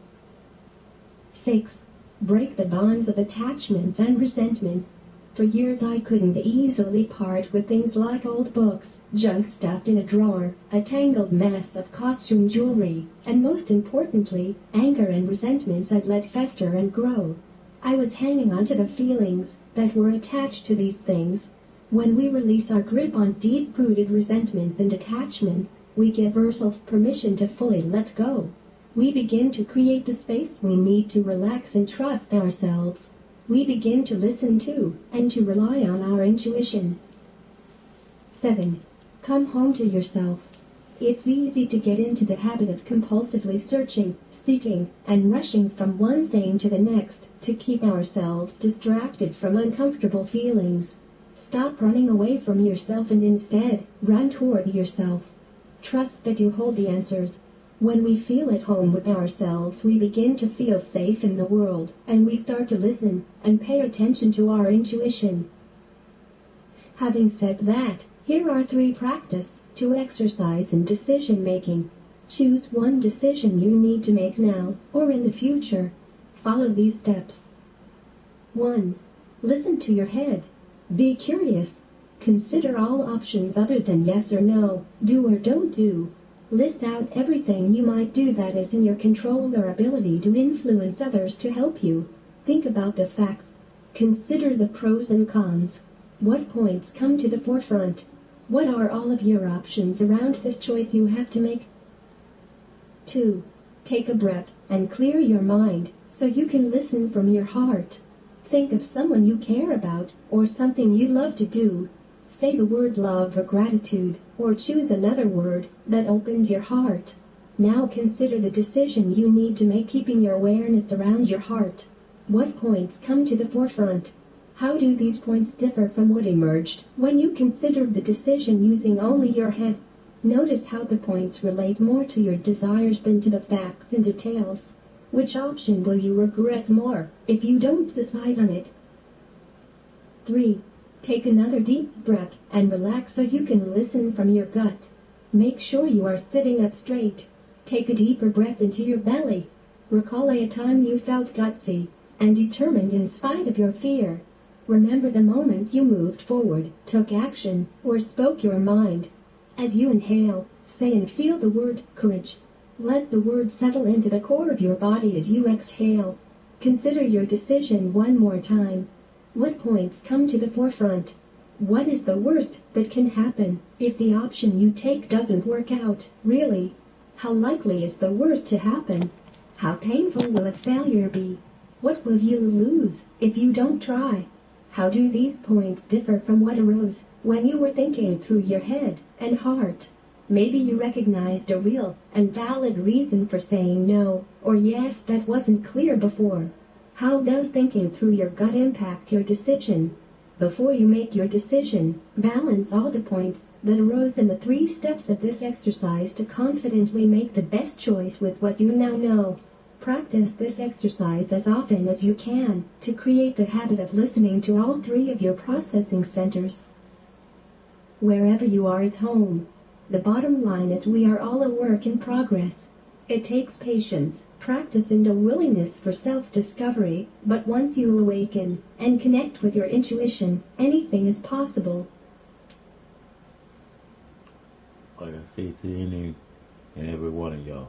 [SPEAKER 11] 6. Break the bonds of attachments and resentments. For years I couldn't easily part with things like old books, junk stuffed in a drawer, a tangled mess of costume jewelry, and most importantly, anger and resentments I'd let fester and grow. I was hanging on to the feelings that were attached to these things. When we release our grip on deep-rooted resentments and attachments, we give ourselves permission to fully let go. We begin to create the space we need to relax and trust ourselves. We begin to listen to and to rely on our intuition. 7. Come home to yourself. It's easy to get into the habit of compulsively searching, seeking, and rushing from one thing to the next to keep ourselves distracted from uncomfortable feelings. Stop running away from yourself and instead run toward yourself. Trust that you hold the answers. When we feel at home with ourselves, we begin to feel safe in the world, and we start to listen and pay attention to our intuition. Having said that, here are 3 practices to exercise in decision-making. Choose one decision you need to make now or in the future. Follow these steps. 1. Listen to your head. Be curious. Consider all options other than yes or no, do or don't do. List out everything you might do that is in your control or ability to influence others to help you. Think about the facts. Consider the pros and cons. What points come to the forefront? What are all of your options around this choice you have to make? 2. Take a breath and clear your mind so you can listen from your heart. Think of someone you care about or something you love to do. Say the word love or gratitude, or choose another word that opens your heart. Now consider the decision you need to make, keeping your awareness around your heart. What points come to the forefront? How do these points differ from what emerged when you considered the decision using only your head? Notice how the points relate more to your desires than to the facts and details. Which option will you regret more if you don't decide on it? 3. Take another deep breath and relax so you can listen from your gut. Make sure you are sitting up straight. Take a deeper breath into your belly. Recall a time you felt gutsy and determined in spite of your fear. Remember the moment you moved forward, took action, or spoke your mind. As you inhale, say and feel the word courage. Let the word settle into the core of your body as you exhale. Consider your decision one more time. What points come to the forefront? What is the worst that can happen if the option you take doesn't work out, really? How likely is the worst to happen? How painful will a failure be? What will you lose if you don't try? How do these points differ from what arose when you were thinking through your head and heart? Maybe you recognized a real and valid reason for saying no or yes that wasn't clear before. How does thinking through your gut impact your decision? Before you make your decision, balance all the points that arose in the 3 steps of this exercise to confidently make the best choice with what you now know. Practice this exercise as often as you can to create the habit of listening to all 3 of your processing centers. Wherever you are is home. The bottom line is we are all a work in progress. It takes patience, practice, and a willingness for self-discovery, but once you awaken and connect with your intuition, anything is possible.
[SPEAKER 2] Like I say to any and every one of y'all,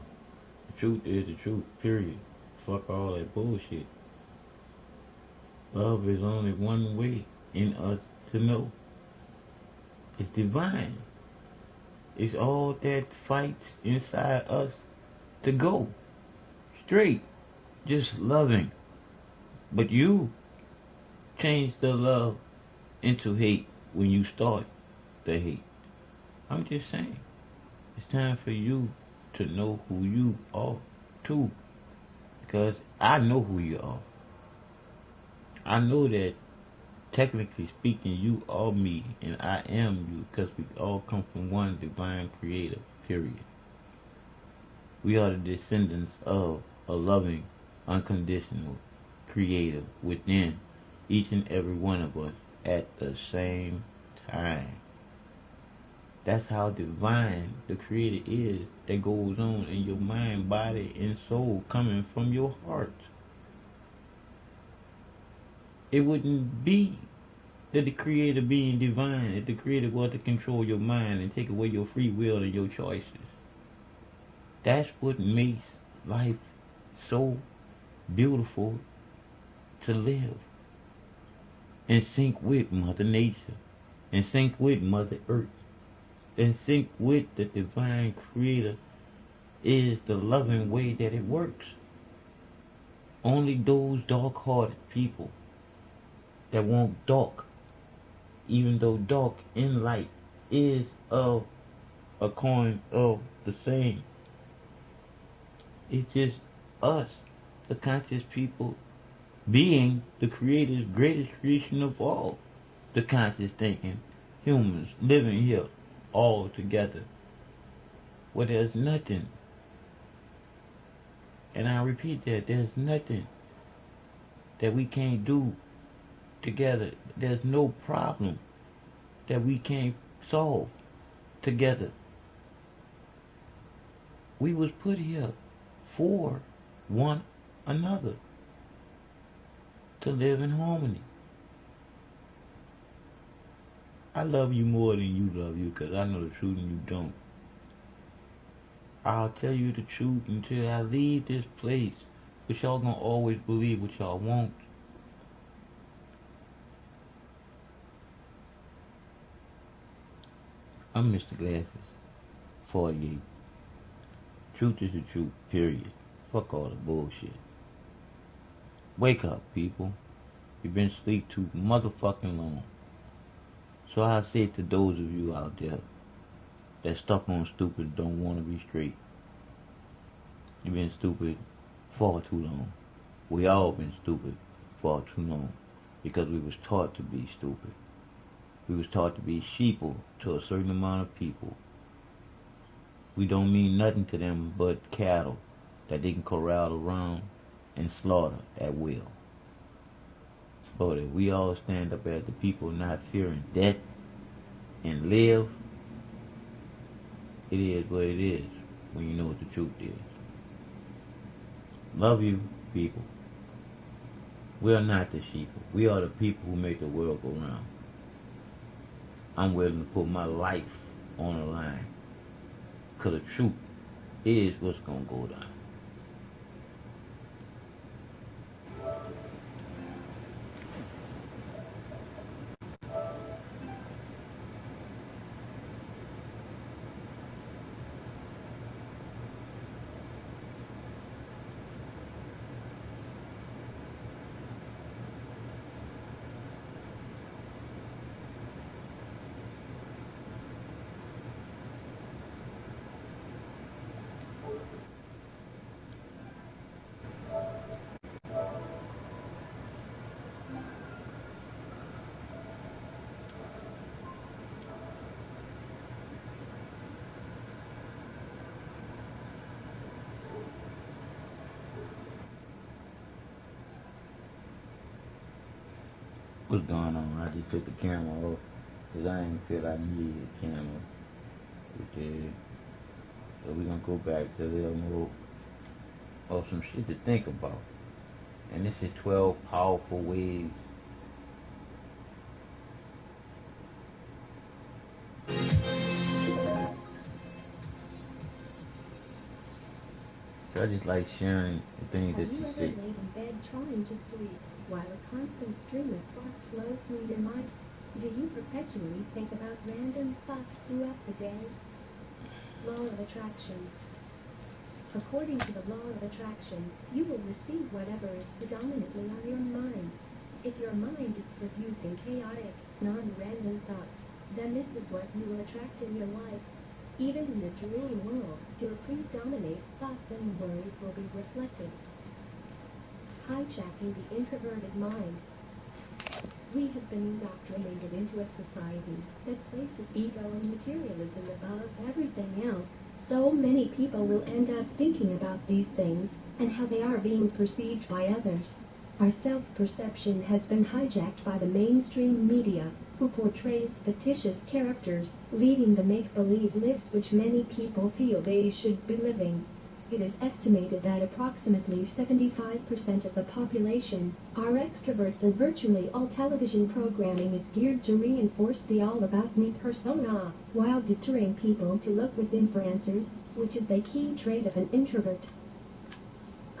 [SPEAKER 2] the truth is the truth, period. Fuck all that bullshit. Love is only one way in us to know. It's divine. It's all that fights inside us to go straight, just loving. But you change the love into hate when you start the hate. I'm just saying, it's time for you to know who you are too, because I know who you are. I know that technically speaking, you are me and I am you, because we all come from one divine creator, period. We are the descendants of a loving, unconditional creator within each and every one of us at the same time. That's how divine the creator is that goes on in your mind, body, and soul, coming from your heart. It wouldn't be that the creator being divine if the creator was to control your mind and take away your free will and your choices. That's what makes life so beautiful to live. In sync with Mother Nature, in sync with Mother Earth, in sync with the divine creator is the loving way that it works. Only those dark-hearted people that want dark, even though dark and light is of a coin of the same. It's just us, the conscious people, being the creator's greatest creation of all. The conscious thinking humans living here all together, where there's nothing, and I repeat that, there's nothing that we can't do together. There's no problem that we can't solve together. We was put here for one another to live in harmony. I love you more than you love you, because I know the truth and you don't. I'll tell you the truth until I leave this place, but y'all gonna always believe what y'all want. I'm Mr. Glasses, 48. Truth is the truth, period. Fuck all the bullshit. Wake up, people. You've been asleep too motherfucking long. So I say to those of you out there that stuck on stupid, don't want to be straight. You've been stupid far too long. We all been stupid far too long, because we was taught to be stupid. We was taught to be sheeple to a certain amount of people. We don't mean nothing to them but cattle that they can corral around and slaughter at will. So that we all stand up as the people not fearing death and live, it is what it is when you know what the truth is. Love you, people. We are not the sheep. We are the people who make the world go round. I'm willing to put my life on the line. Because the truth is what's going to go down. What's going on? I just took the camera off because I didn't feel I needed a camera. Okay. So we're going to go back to a little more of some shit to think about. And this is 12 powerful ways I just like sharing the things that you say.
[SPEAKER 11] Have you ever laid in bed trying to sleep while a constant stream of thoughts flow through your mind? Do you perpetually think about random thoughts throughout the day? Law of attraction. According to the law of attraction, you will receive whatever is predominantly on your mind. If your mind is producing chaotic, non-random thoughts, then this is what you will attract in your life. Even in the dream world, your predominant thoughts and worries will be reflected. Hijacking the introverted mind. We have been indoctrinated into a society that places ego and materialism above everything else. So many people will end up thinking about these things and how they are being perceived by others. Our self-perception has been hijacked by the mainstream media, who portrays fictitious characters, leading the make-believe lives which many people feel they should be living. It is estimated that approximately 75% of the population are extroverts, and virtually all television programming is geared to reinforce the all-about-me persona, while deterring people to look within for answers, which is the key trait of an introvert.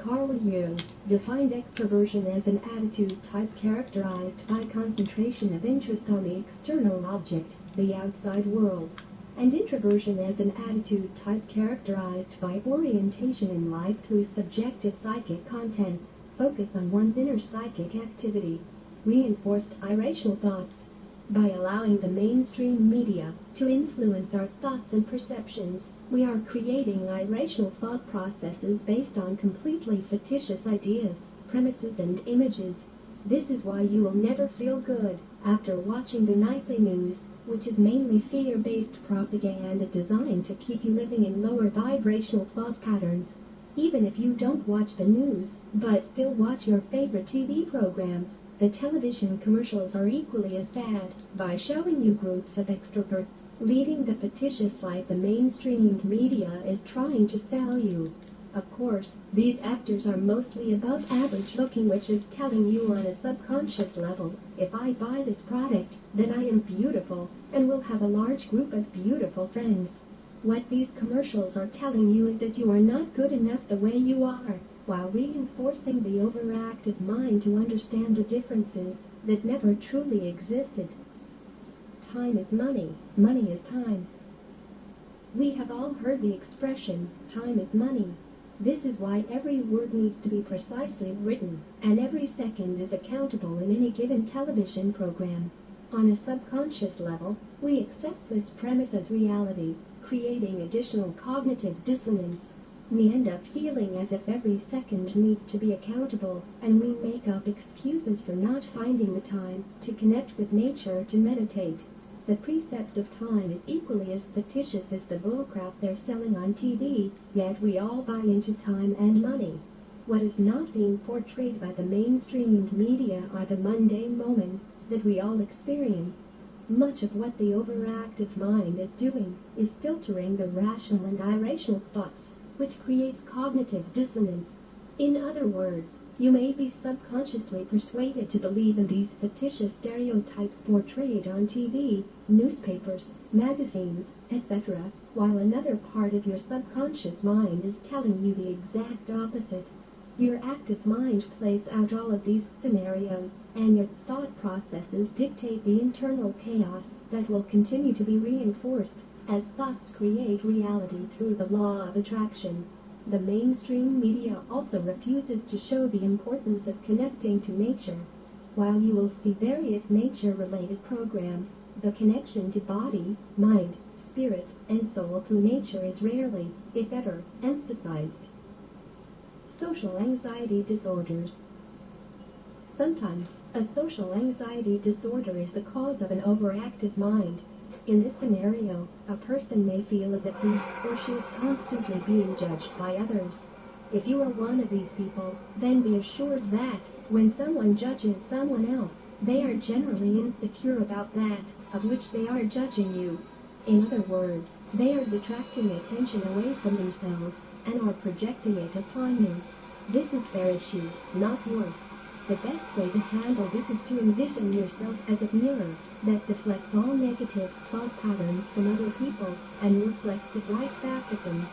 [SPEAKER 11] Carl Jung defined extroversion as an attitude type characterized by concentration of interest on the external object, the outside world, and introversion as an attitude type characterized by orientation in life through subjective psychic content, focus on one's inner psychic activity, reinforced irrational thoughts. By allowing the mainstream media to influence our thoughts and perceptions, we are creating irrational thought processes based on completely fictitious ideas, premises, and images. This is why you will never feel good after watching the nightly news, which is mainly fear-based propaganda designed to keep you living in lower vibrational thought patterns. Even if you don't watch the news, but still watch your favorite TV programs, the television commercials are equally as bad. By showing you groups of extroverts leading the fictitious life the mainstream media is trying to sell you. Of course, these actors are mostly above average looking, which is telling you on a subconscious level, if I buy this product, then I am beautiful, and will have a large group of beautiful friends. What these commercials are telling you is that you are not good enough the way you are, while reinforcing the overactive mind to understand the differences that never truly existed. Time is money. Money is time. We have all heard the expression, time is money. This is why every word needs to be precisely written, and every second is accountable in any given television program. On a subconscious level, we accept this premise as reality, creating additional cognitive dissonance. We end up feeling as if every second needs to be accountable, and we make up excuses for not finding the time to connect with nature, to meditate. The precept of time is equally as fictitious as the bullcrap they're selling on TV, yet we all buy into time and money. What is not being portrayed by the mainstream media are the mundane moments that we all experience. Much of what the overactive mind is doing is filtering the rational and irrational thoughts, which creates cognitive dissonance. In other words, You may be subconsciously persuaded to believe in these fictitious stereotypes portrayed on TV, newspapers, magazines, etc., while another part of your subconscious mind is telling you the exact opposite. Your active mind plays out all of these scenarios, and your thought processes dictate the internal chaos that will continue to be reinforced as thoughts create reality through the law of attraction. The mainstream media also refuses to show the importance of connecting to nature. While you will see various nature-related programs, the connection to body, mind, spirit, and soul through nature is rarely, if ever, emphasized. Social anxiety disorders. Sometimes, a social anxiety disorder is the cause of an overactive mind. In this scenario, a person may feel as if he or she is constantly being judged by others. If you are one of these people, then be assured that, when someone judges someone else, they are generally insecure about that, of which they are judging you. In other words, they are detracting attention away from themselves, and are projecting it upon you. This is their issue, not yours. The best way to handle this is to envision yourself as a mirror that deflects all negative thought patterns from other people and reflects it right back at them.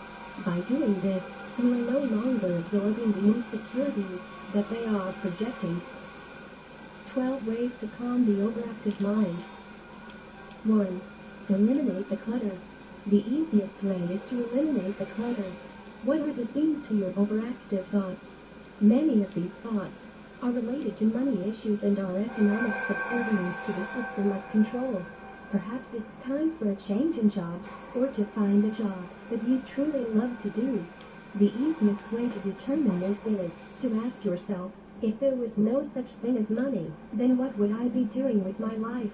[SPEAKER 11] By doing this, you are no longer absorbing the insecurities that they are projecting. 12 ways to calm the overactive mind. 1. Eliminate the clutter. The easiest way is to eliminate the clutter. What are the themes to your overactive thoughts? Many of these thoughts are related to money issues and are economic subservience to the system of control. Perhaps it's time for a change in jobs, or to find a job that you truly love to do. The easiest way to determine this is to ask yourself, if there was no such thing as money, then what would I be doing with my life?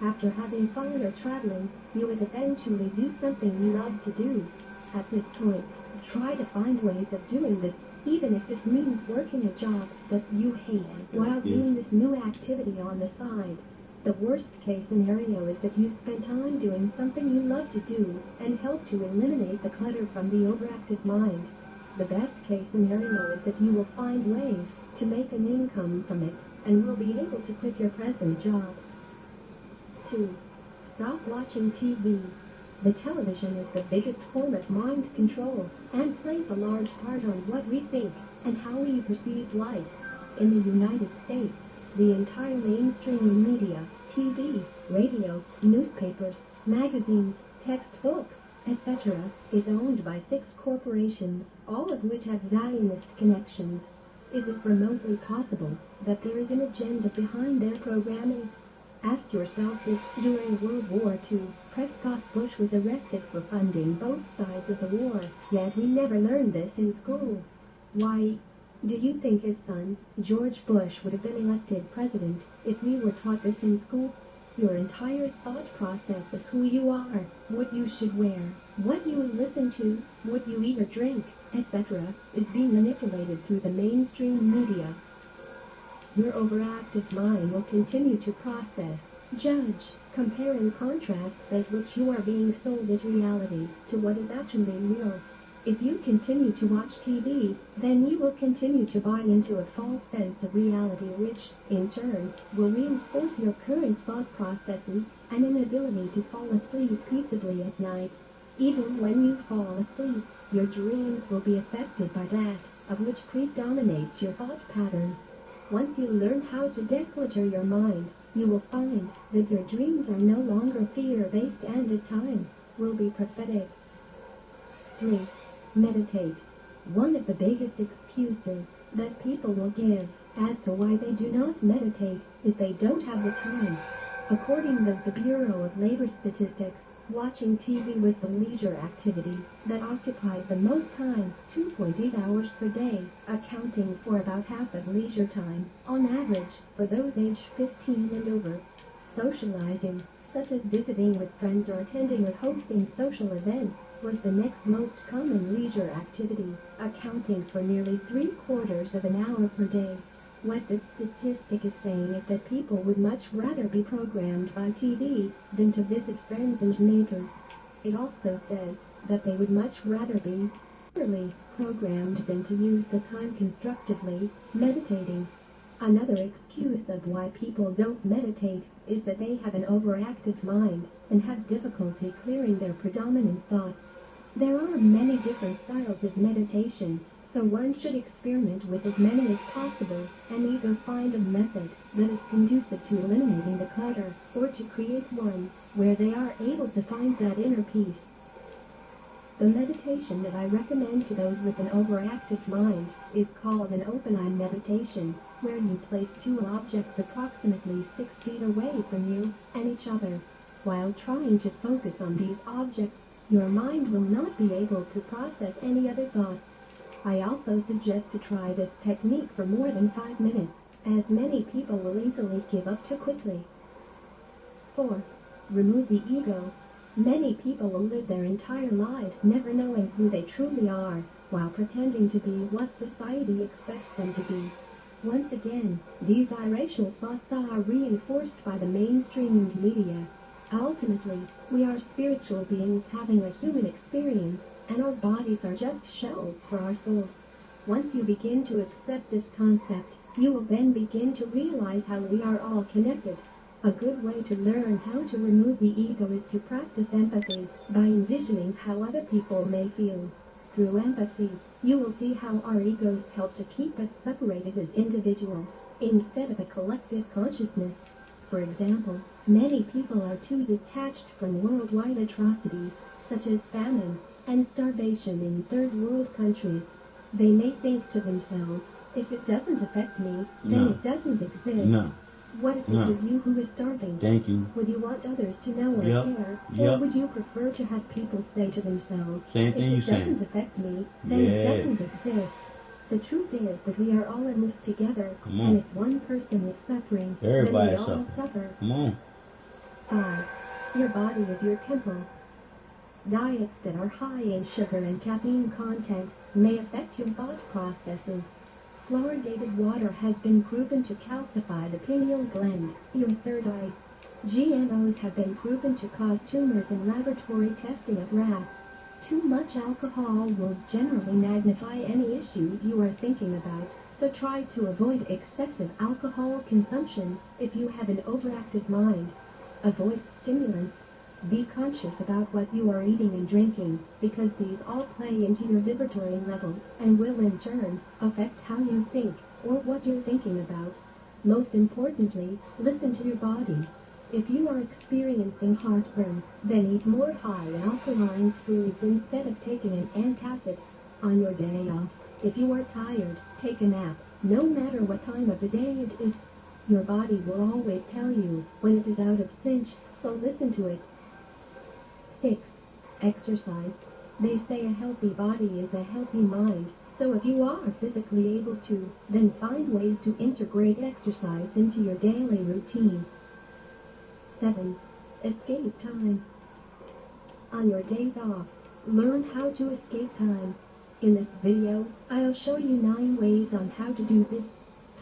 [SPEAKER 11] After having fun or traveling, you would eventually do something you love to do. At this point, try to find ways of doing this, even if it means working a job that you hate while doing this new activity on the side. The worst case scenario is that you spend time doing something you love to do and help to eliminate the clutter from the overactive mind. The best case scenario is that you will find ways to make an income from it and will be able to quit your present job. 2. Stop watching TV. The television is the biggest form of mind control and plays a large part on what we think and how we perceive life. In the United States, the entire mainstream media, TV, radio, newspapers, magazines, textbooks, etc., is owned by 6 corporations, all of which have Zionist connections. Is it remotely possible that there is an agenda behind their programming? Ask yourself this. During World War II, Prescott Bush was arrested for funding both sides of the war, yet we never learned this in school. Why, do you think his son, George Bush, would have been elected president if we were taught this in school? Your entire thought process of who you are, what you should wear, what you listen to, what you eat or drink, etc., is being manipulated through the mainstream media. Your overactive mind will continue to process, judge, compare and contrast that which you are being sold as reality to what is actually real. If you continue to watch TV, then you will continue to buy into a false sense of reality which, in turn, will reinforce your current thought processes and inability to fall asleep peaceably at night. Even when you fall asleep, your dreams will be affected by that, of which predominates your thought patterns. Once you learn how to declutter your mind, you will find that your dreams are no longer fear-based and at times will be prophetic. 3. Meditate. One of the biggest excuses that people will give as to why they do not meditate is they don't have the time. According to the Bureau of Labor Statistics, watching TV was the leisure activity that occupied the most time, 2.8 hours per day, accounting for about half of leisure time, on average, for those aged 15 and over. Socializing, such as visiting with friends or attending or hosting social events, was the next most common leisure activity, accounting for nearly 3/4 of an hour per day. What this statistic is saying is that people would much rather be programmed by TV than to visit friends and neighbors. It also says that they would much rather be programmed them to use the time constructively, meditating. Another excuse of why people don't meditate is that they have an overactive mind and have difficulty clearing their predominant thoughts. There are many different styles of meditation, so one should experiment with as many as possible and either find a method that is conducive to eliminating the clutter or to create one where they are able to find that inner peace. The meditation that I recommend to those with an overactive mind is called an open-eye meditation, where you place two objects approximately 6 feet away from you and each other. While trying to focus on these objects, your mind will not be able to process any other thoughts. I also suggest to try this technique for more than 5 minutes, as many people will easily give up too quickly. 4. Remove the ego. Many people will live their entire lives never knowing who they truly are, while pretending to be what society expects them to be. Once again, these irrational thoughts are reinforced by the mainstream media. Ultimately, we are spiritual beings having a human experience, and our bodies are just shells for our souls. Once you begin to accept this concept, you will then begin to realize how we are all connected. A good way to learn how to remove the ego is to practice empathy by envisioning how other people may feel. Through empathy, you will see how our egos help to keep us separated as individuals, instead of a collective consciousness. For example, many people are too detached from worldwide atrocities, such as famine and starvation in third-world countries. They may think to themselves, if it doesn't affect me, then it doesn't exist.
[SPEAKER 2] No.
[SPEAKER 11] What if it was you who is starving?
[SPEAKER 2] Thank you.
[SPEAKER 11] Would you want others to know or care? Or would you prefer to have people say to themselves,
[SPEAKER 2] Same thing you
[SPEAKER 11] if it doesn't affect me, then it doesn't exist? The truth is that we are all in this together, and if one person is suffering,
[SPEAKER 2] everybody
[SPEAKER 11] then we all suffer.
[SPEAKER 2] Come on.
[SPEAKER 11] 5. Your body is your temple. Diets that are high in sugar and caffeine content may affect your thought processes. Fluoridated water has been proven to calcify the pineal gland, your third eye. GMOs have been proven to cause tumors in laboratory testing of rats. Too much alcohol will generally magnify any issues you are thinking about, so try to avoid excessive alcohol consumption if you have an overactive mind. Avoid stimulants. Be conscious about what you are eating and drinking, because these all play into your vibratory level and will in turn affect how you think or what you're thinking about. Most importantly, listen to your body. If you are experiencing heartburn, then eat more high alkaline foods instead of taking an antacid on your day off. If you are tired, take a nap, no matter what time of the day it is. Your body will always tell you when it is out of sync, so listen to it. 6. Exercise. They say a healthy body is a healthy mind, so if you are physically able to, then find ways to integrate exercise into your daily routine. 7. Escape time. On your days off, learn how to escape time. In this video, I'll show you 9 ways on how to do this.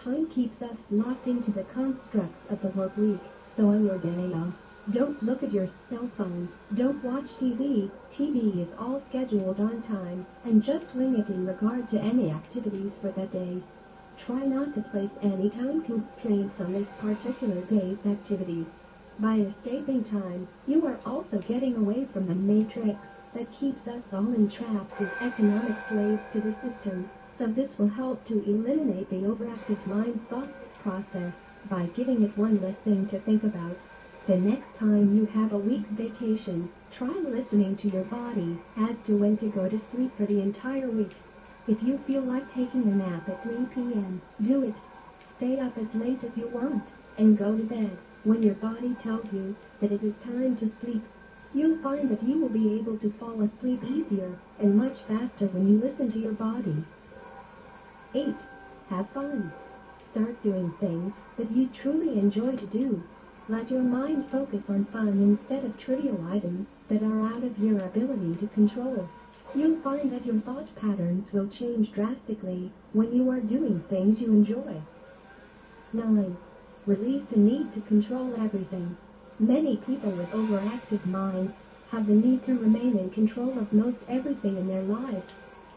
[SPEAKER 11] Time keeps us locked into the constructs of the work week, so on your day off, don't look at your cell phone, don't watch TV. TV is all scheduled on time, and just wing it in regard to any activities for that day. Try not to place any time constraints on this particular day's activities. By escaping time, you are also getting away from the matrix that keeps us all entrapped as economic slaves to the system. So this will help to eliminate the overactive mind's thought process by giving it one less thing to think about. The next time you have a week's vacation, try listening to your body as to when to go to sleep for the entire week. If you feel like taking a nap at 3 p.m., do it. Stay up as late as you want, and go to bed when your body tells you that it is time to sleep. You'll find that you will be able to fall asleep easier and much faster when you listen to your body. 8. Have fun. Start doing things that you truly enjoy to do. Let your mind focus on fun instead of trivial items that are out of your ability to control. You'll find that your thought patterns will change drastically when you are doing things you enjoy. 9. Release the need to control everything. Many people with overactive minds have the need to remain in control of most everything in their lives.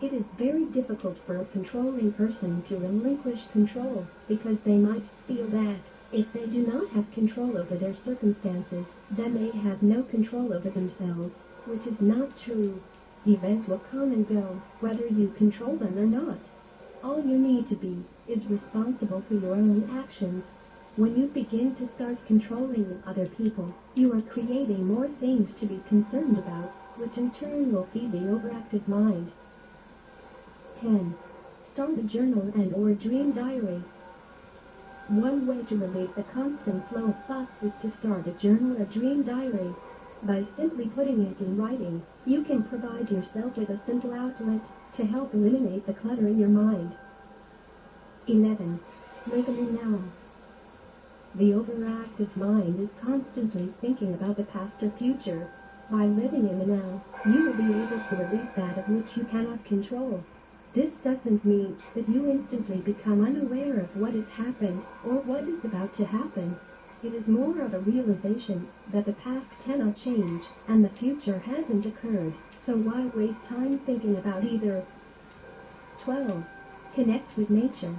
[SPEAKER 11] It is very difficult for a controlling person to relinquish control because they might feel that if they do not have control over their circumstances, then they have no control over themselves, which is not true. Events will come and go, whether you control them or not. All you need to be is responsible for your own actions. When you begin to start controlling other people, you are creating more things to be concerned about, which in turn will feed the overactive mind. 10. Start a journal and or dream diary. One way to release the constant flow of thoughts is to start a journal or dream diary. By simply putting it in writing, you can provide yourself with a simple outlet to help eliminate the clutter in your mind. 11. Live in the now. The overactive mind is constantly thinking about the past or future. By living in the now, you will be able to release that of which you cannot control. This doesn't mean that you instantly become unaware of what has happened or what is about to happen. It is more of a realization that the past cannot change and the future hasn't occurred, so why waste time thinking about either? 12. Connect with nature.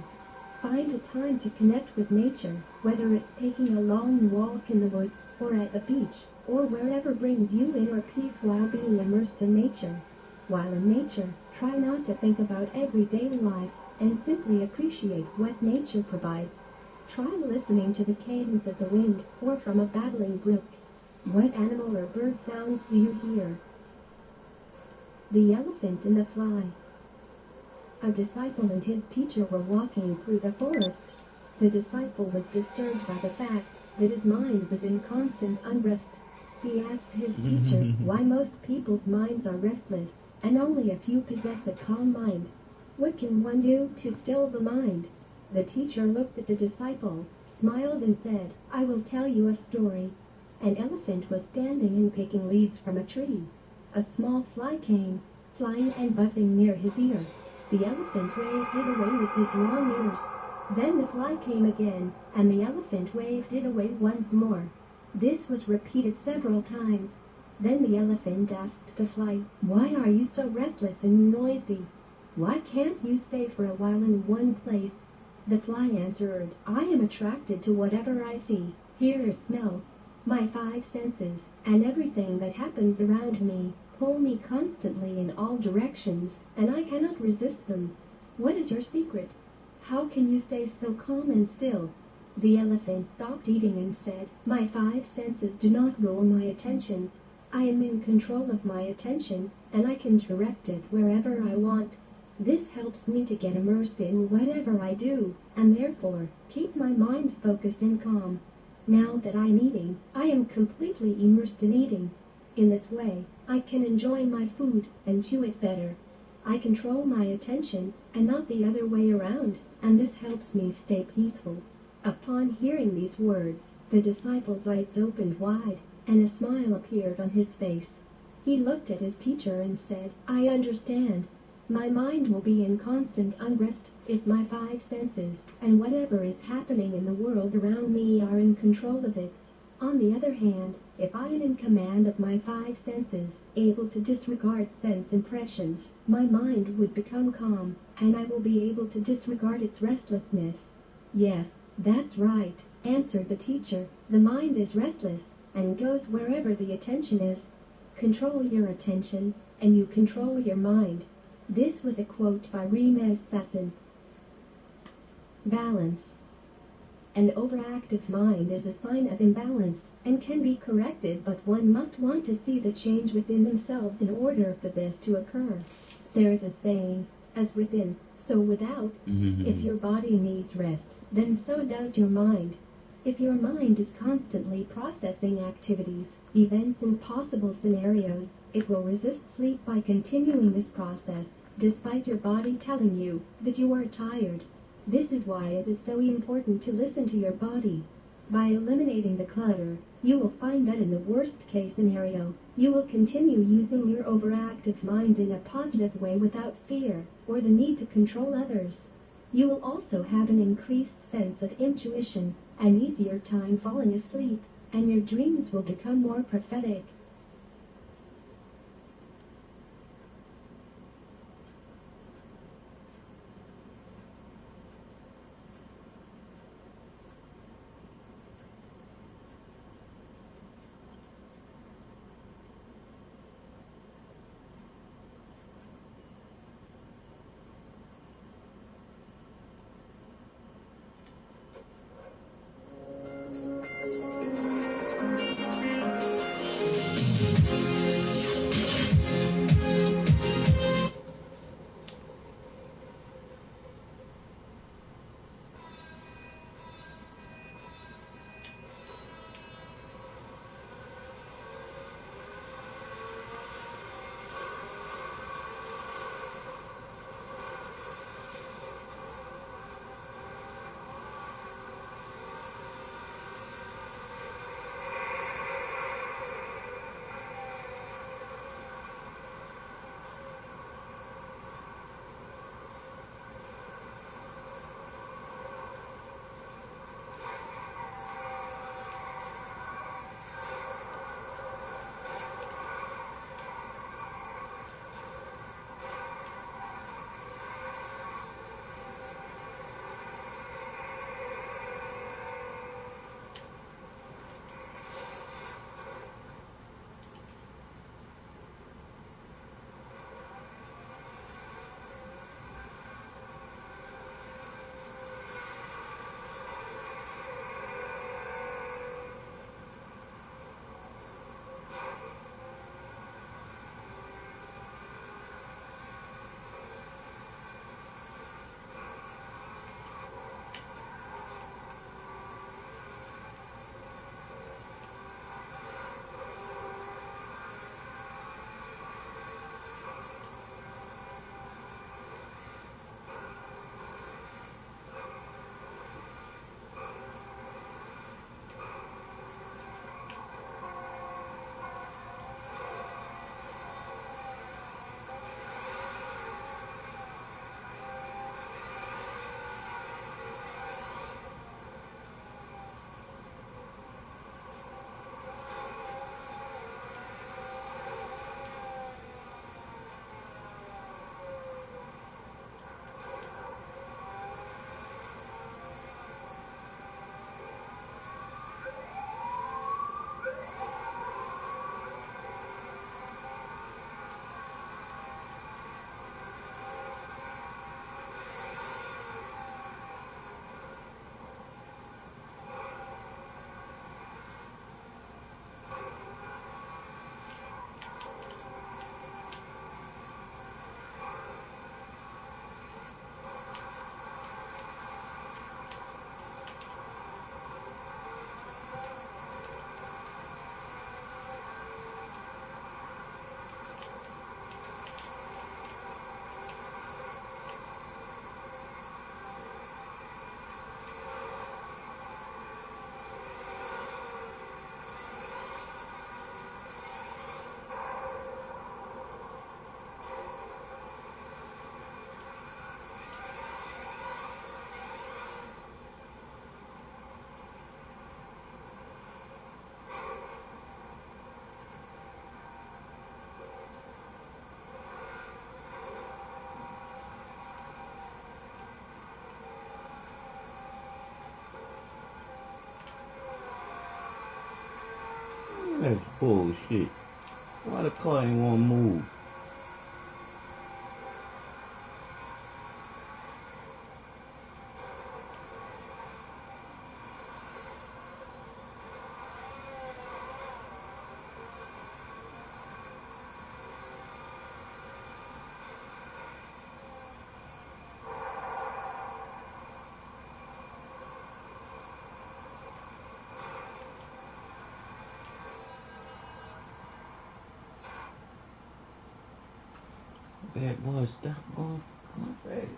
[SPEAKER 11] Find a time to connect with nature, whether it's taking a long walk in the woods or at the beach, or wherever brings you inner peace while being immersed in nature. While in nature, try not to think about everyday life and simply appreciate what nature provides. Try listening to the cadence of the wind or from a babbling brook. What animal or bird sounds do you hear? The elephant and the fly. A disciple and his teacher were walking through the forest. The disciple was disturbed by the fact that his mind was in constant unrest. He asked his teacher why most people's minds are restless, and only a few possess a calm mind. What can one do to still the mind? The teacher looked at the disciple, smiled and said, I will tell you a story. An elephant was standing and picking leaves from a tree. A small fly came, flying and buzzing near his ear. The elephant waved it away with his long ears. Then the fly came again, and the elephant waved it away once more. This was repeated several times. Then the elephant asked the fly, Why are you so restless and noisy? Why can't you stay for a while in one place? The fly answered, I am attracted to whatever I see, hear, smell. My 5 senses, and everything that happens around me, pull me constantly in all directions, and I cannot resist them. What is your secret? How can you stay so calm and still? The elephant stopped eating and said, My 5 senses do not rule my attention. I am in control of my attention, and I can direct it wherever I want. This helps me to get immersed in whatever I do, and therefore keep my mind focused and calm. Now that I'm eating, I am completely immersed in eating. In this way, I can enjoy my food and chew it better. I control my attention and not the other way around, and this helps me stay peaceful. Upon hearing these words, the disciple's eyes opened wide, and a smile appeared on his face. He looked at his teacher and said, I understand. My mind will be in constant unrest if my 5 senses and whatever is happening in the world around me are in control of it. On the other hand, if I am in command of my 5 senses, able to disregard sense impressions, my mind would become calm, and I will be able to disregard its restlessness. Yes, that's right, answered the teacher. The mind is restless, and goes wherever the attention is. Control your attention, and you control your mind. This was a quote by Remes Sasson. Balance. An overactive mind is a sign of imbalance, and can be corrected, but one must want to see the change within themselves in order for this to occur. There is a saying, as within, so without. If your body needs rest, then so does your mind. If your mind is constantly processing activities, events and possible scenarios, it will resist sleep by continuing this process, despite your body telling you that you are tired. This is why it is so important to listen to your body. By eliminating the clutter, you will find that in the worst-case scenario, you will continue using your overactive mind in a positive way without fear or the need to control others. You will also have an increased sense of intuition, an easier time falling asleep, and your dreams will become more prophetic.
[SPEAKER 2] That's bullshit. Why the car ain't wanna move? Bad boy, stop going fast.